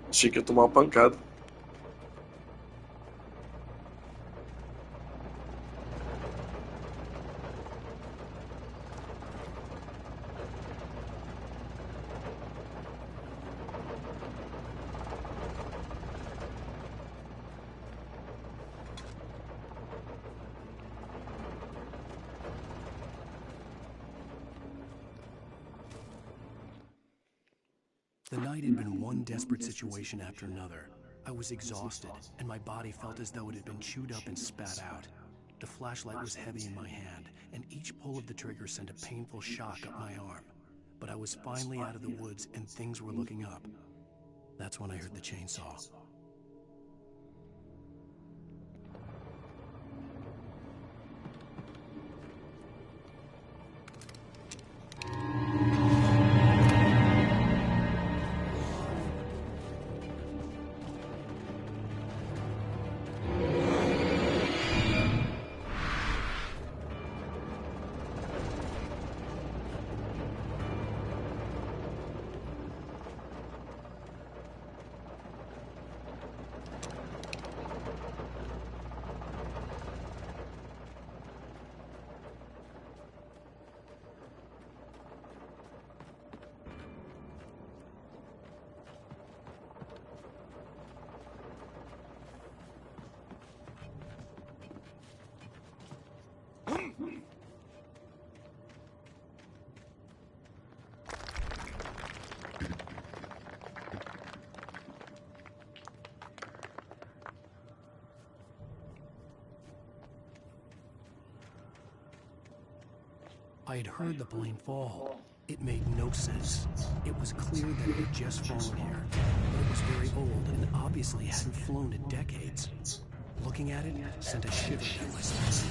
Achei que ia tomar uma pancada. The night had been one desperate situation after another. I was exhausted, and my body felt as though it had been chewed up and spat out. The flashlight was heavy in my hand, and each pull of the trigger sent a painful shock up my arm. But I was finally out of the woods, and things were looking up. That's when I heard the chainsaw. I had heard the plane fall. It made no sense. It was clear that it had just fallen here, but it was very old and obviously hadn't flown in decades. Looking at it sent a shiver down my spine.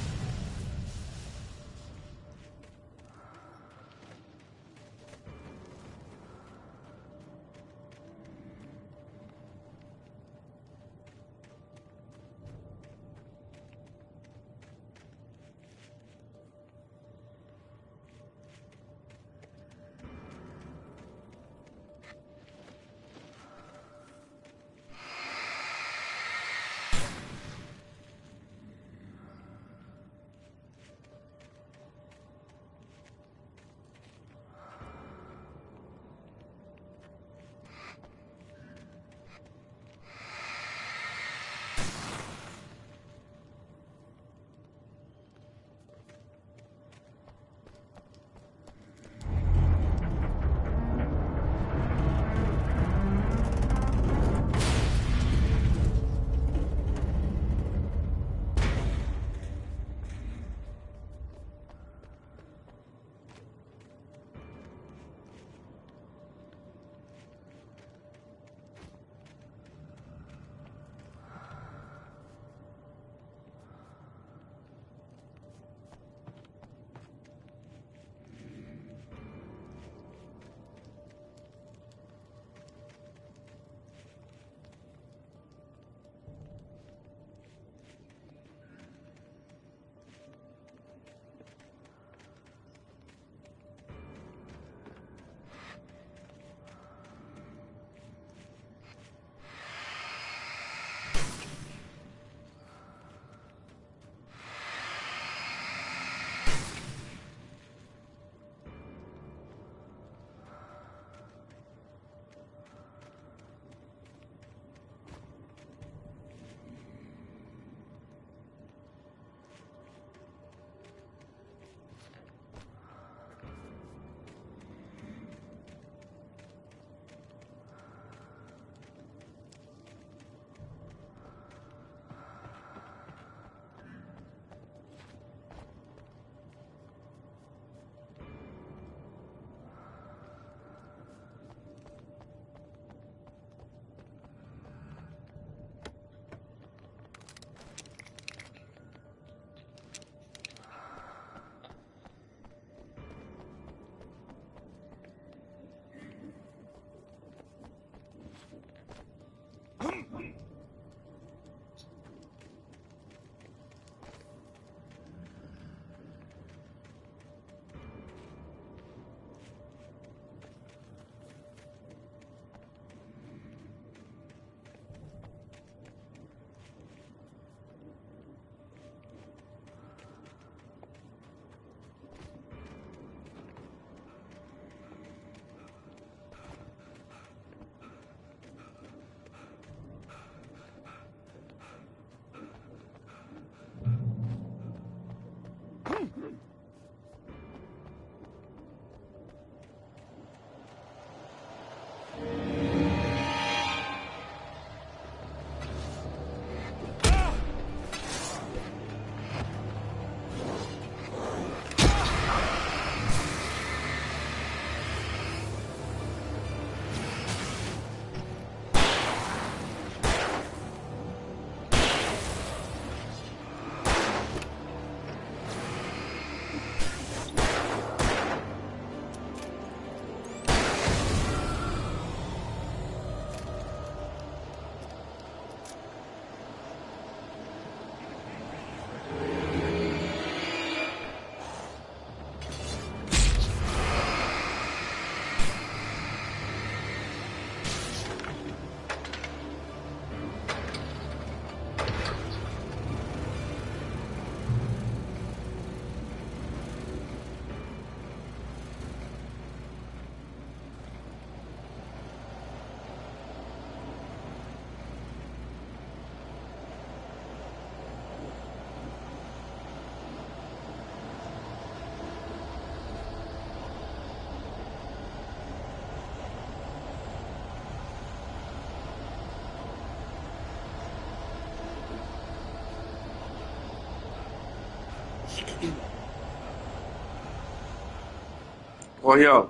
Corre, ó.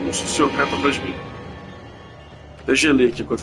O senhor canta atrás de mim. Deixa eu ler aqui agora.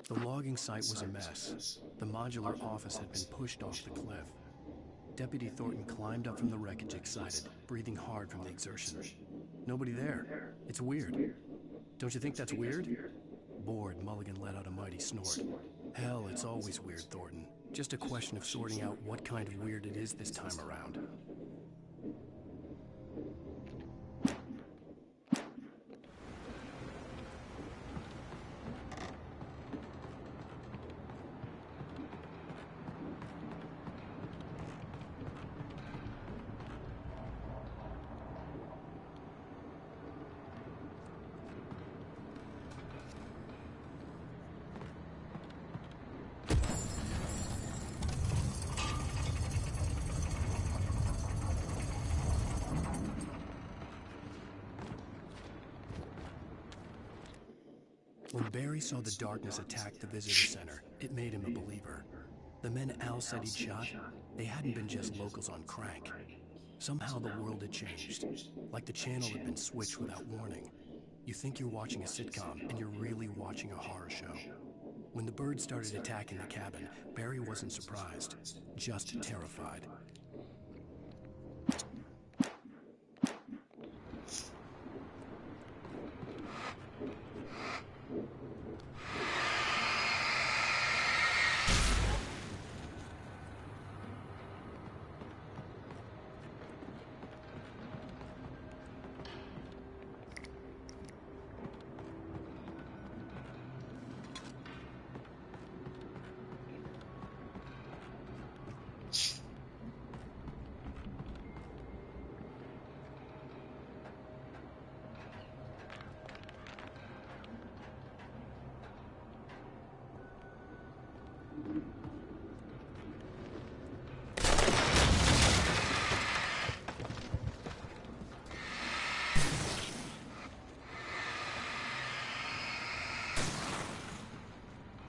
The logging site was a mess. The modular office had been pushed off the cliff. Deputy Thornton climbed up from the wreckage excited, breathing hard from the exertion. Nobody there. It's weird. Don't you think that's weird? Bored, Mulligan let out a mighty snort. Hell, it's always weird, Thornton. Just a question of sorting out what kind of weird it is this time around. When Barry saw the darkness attack the visitor center, it made him a believer. The men Al said he'd shot, they hadn't been just locals on crank. Somehow the world had changed, like the channel had been switched without warning. You think you're watching a sitcom, and you're really watching a horror show. When the birds started attacking the cabin, Barry wasn't surprised, just terrified.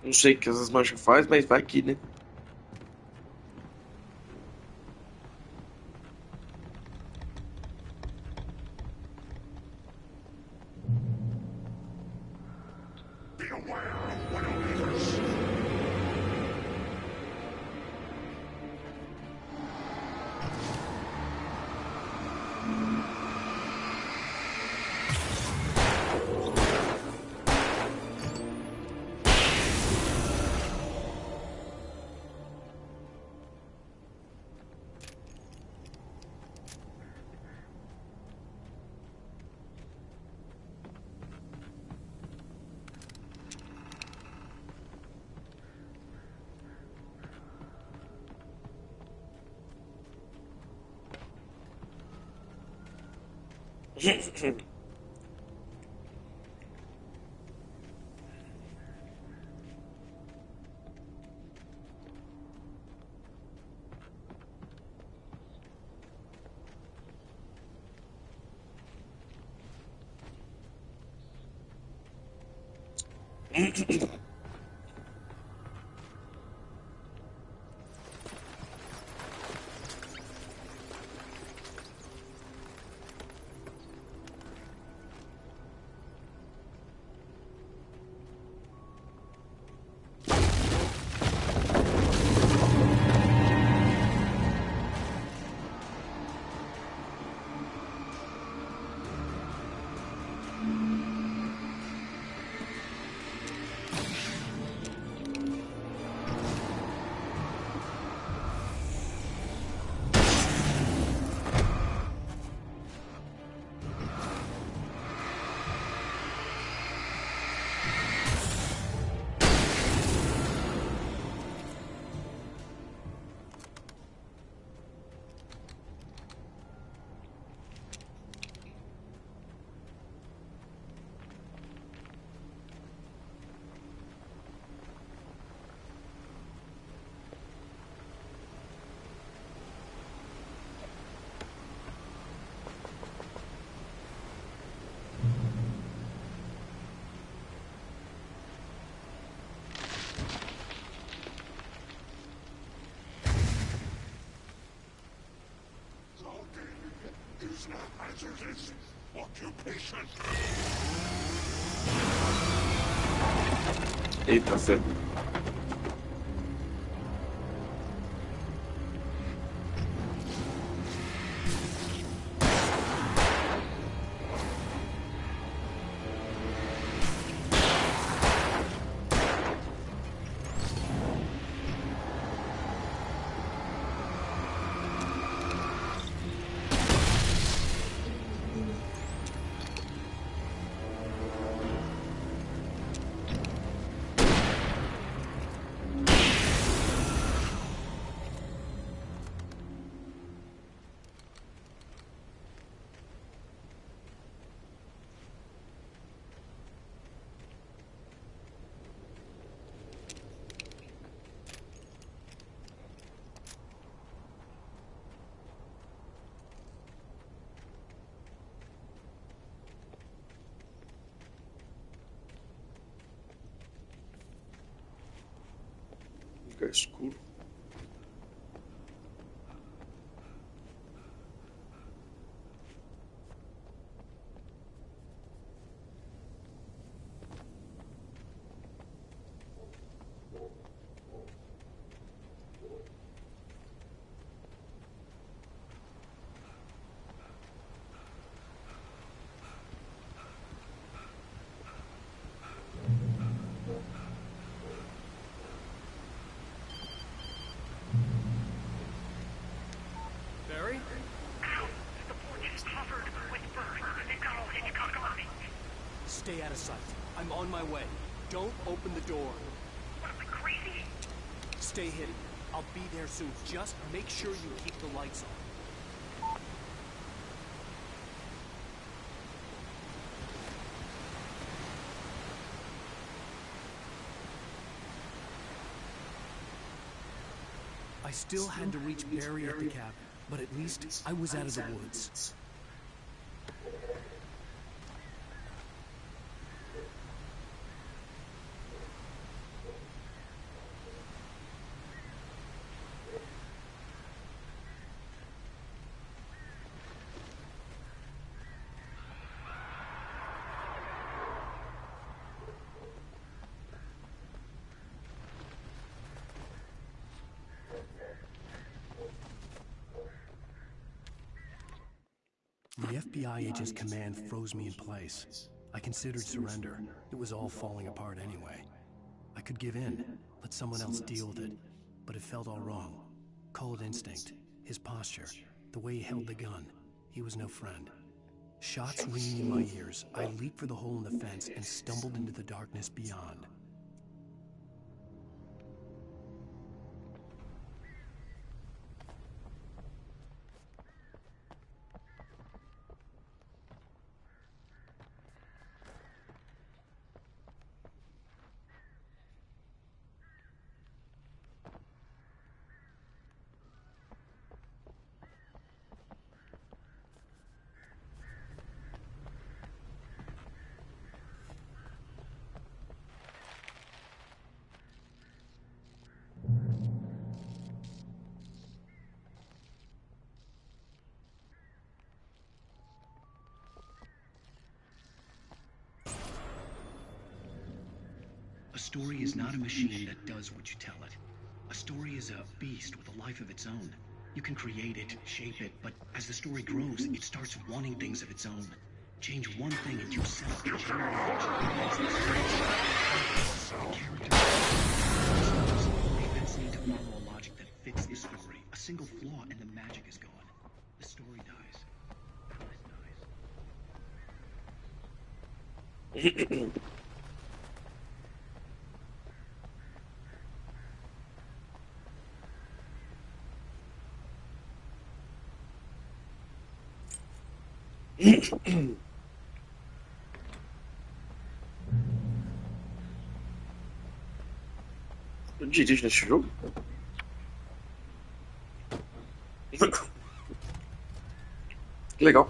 Não sei o que essas manchas fazem, mas vai aqui, né? aware of what awaits. Is a hazardous occupation. Eita, certo. Fica escuro. Stay out of sight. I'm on my way. Don't open the door. What, am I crazy? Stay hidden. I'll be there soon. Just make sure you keep the lights on. I still had to reach Barry at the cabin, but at least I was out of the woods. The FBI agent's command froze me in place. I considered surrender. It was all falling apart anyway. I could give in, let someone else deal with it, but it felt all wrong. Call it instinct, his posture, the way he held the gun. He was no friend. Shots ringing in my ears, I leaped for the hole in the fence and stumbled into the darkness beyond. A story is not a machine that does what you tell it. A story is a beast with a life of its own. You can create it, shape it, but as the story grows, it starts wanting things of its own. Change one thing and you set up the chain reaction. The events need to follow a logic that fits the story. A single flaw and the magic is gone. The story dies. Eu dirijo nesse jogo? Que legal.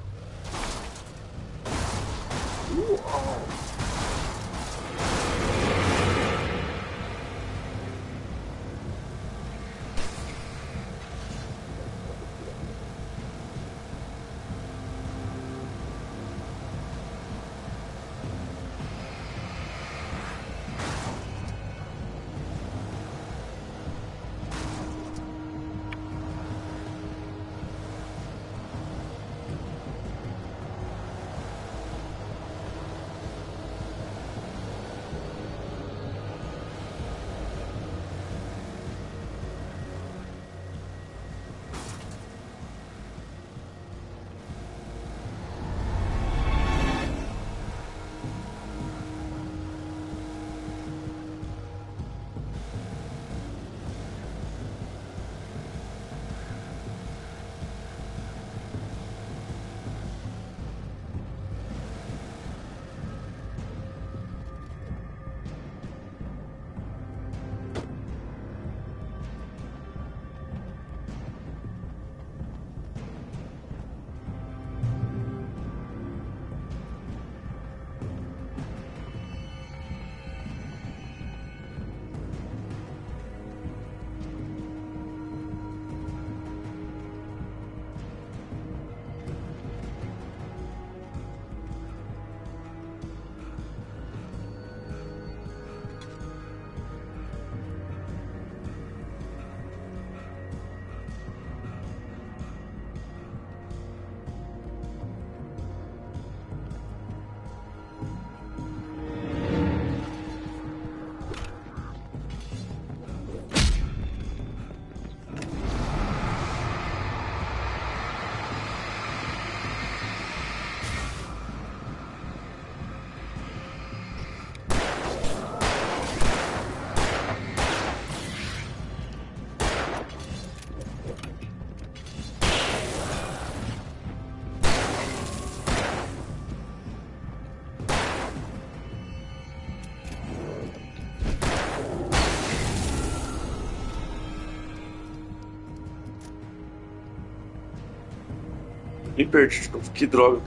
Me perdi de novo, que droga.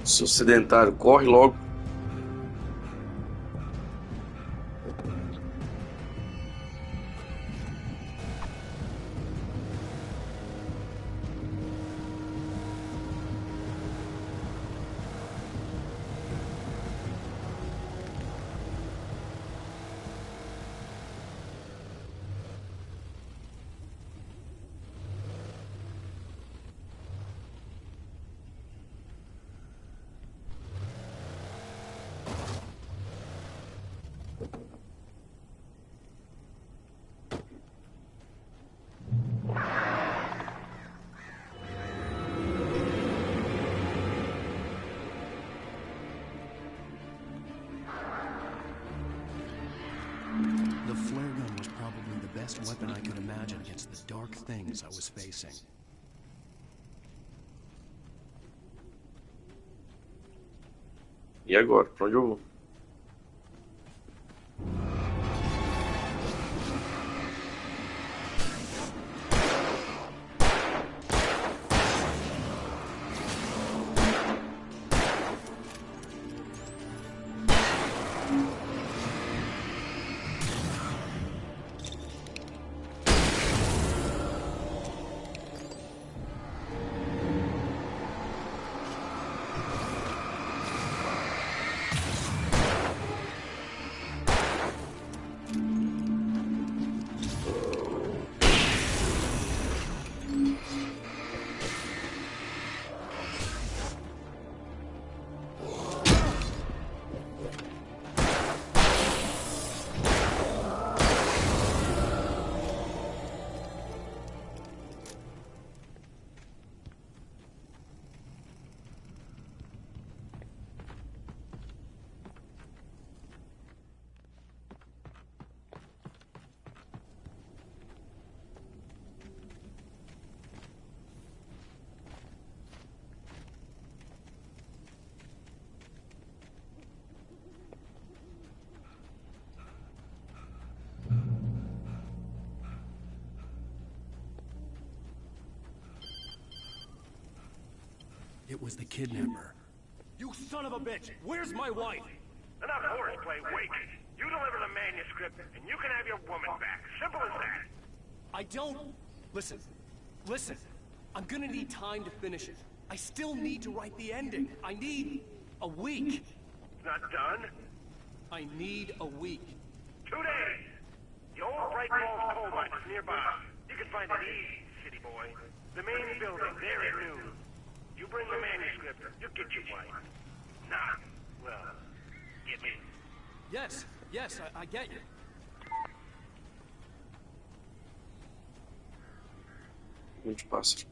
Seu sedentário, corre logo. The flare gun was probably the best weapon I could imagine against the dark things I was facing. E agora? Pra onde eu vou? It was the kidnapper. You son of a bitch! Where's my wife? Enough horseplay, Wake. You deliver the manuscript, and you can have your woman back. Simple as that. I don't... Listen. Listen. I'm gonna need time to finish it. I still need to write the ending. I need a week. It's not done? I need a week. 2 days. The old Bright Falls coal mine is nearby. You can find it easy, city boy. The main building, there at noon. You bring the manuscript, you get your wife. Nah, well, get me. Yes, I get you. Muito pássaro.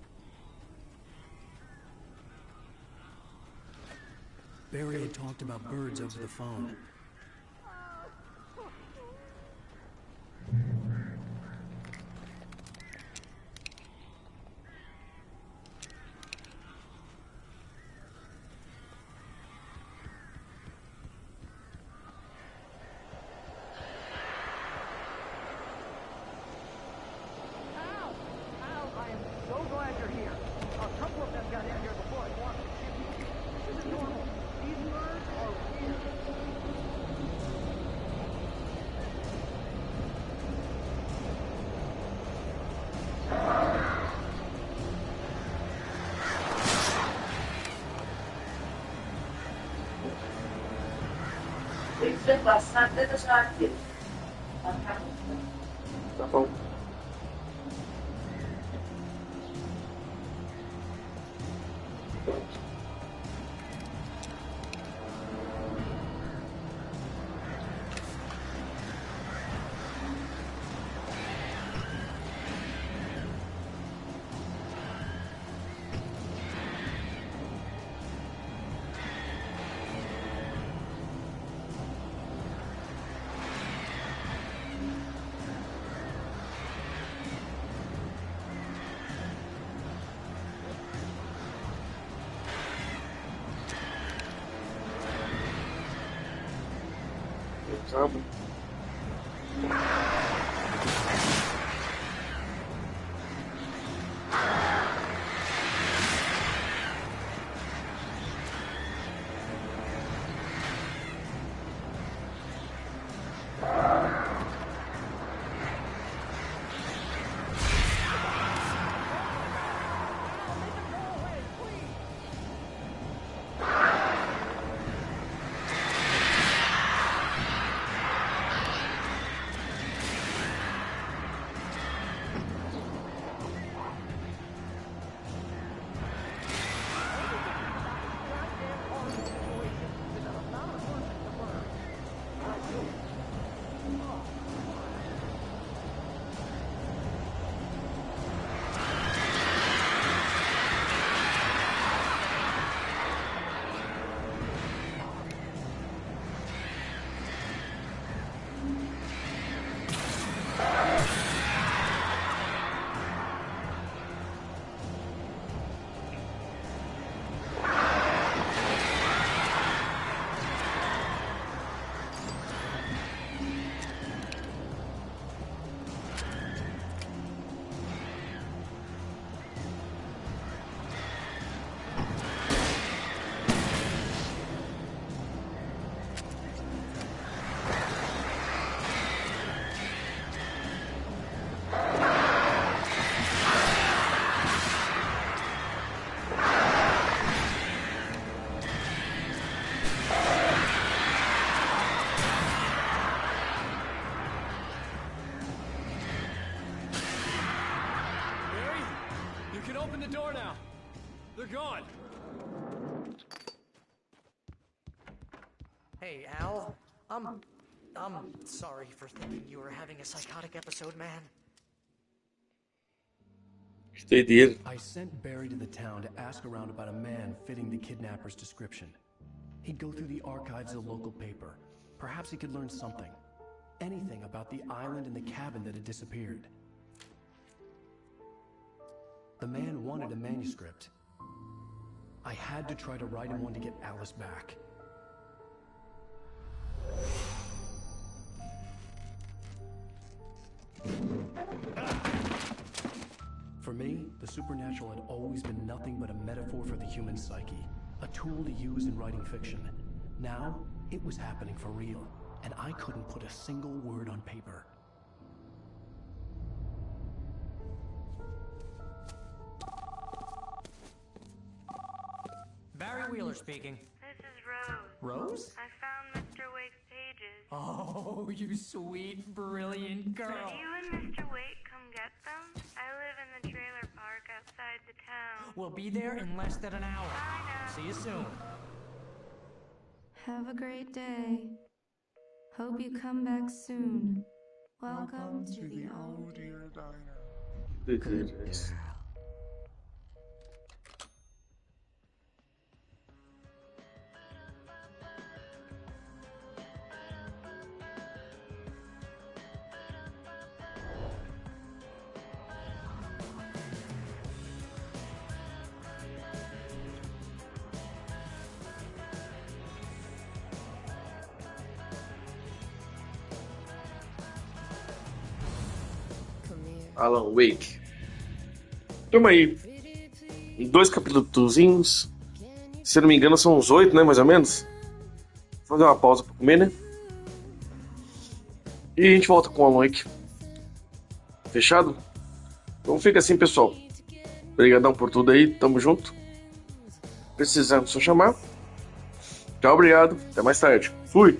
Barry had talked about birds over the phone. Tem que passar dentro da geladeira. Tá bom. Cabo. the door now. They're gone. Hey, Al. I'm sorry for thinking you were having a psychotic episode, man. I sent Barry to the town to ask around about a man fitting the kidnapper's description. He'd go through the archives of the local paper. Perhaps he could learn something. Anything about the island and the cabin that had disappeared. The man wanted a manuscript. I had to try to write him one to get Alice back. For me, the supernatural had always been nothing but a metaphor for the human psyche, a tool to use in writing fiction. Now, it was happening for real, and I couldn't put a single word on paper. Barry Wheeler speaking. This is Rose. Rose? I found Mr. Wake's pages. Oh, you sweet, brilliant girl. Could you and Mr. Wake come get them? I live in the trailer park outside the town. We'll be there in less than an hour. Bye now. See you soon. Have a great day. Hope you come back soon. Welcome to the old dear diner. Good. Alan Wake. Toma aí. 2 capítulozinhos. Se não me engano, são uns 8, né? Mais ou menos. Vou fazer uma pausa pra comer, né? E a gente volta com o Alan Wake. Fechado? Então fica assim, pessoal. Obrigadão por tudo aí. Tamo junto. Precisando só chamar. Tchau, obrigado. Até mais tarde. Fui.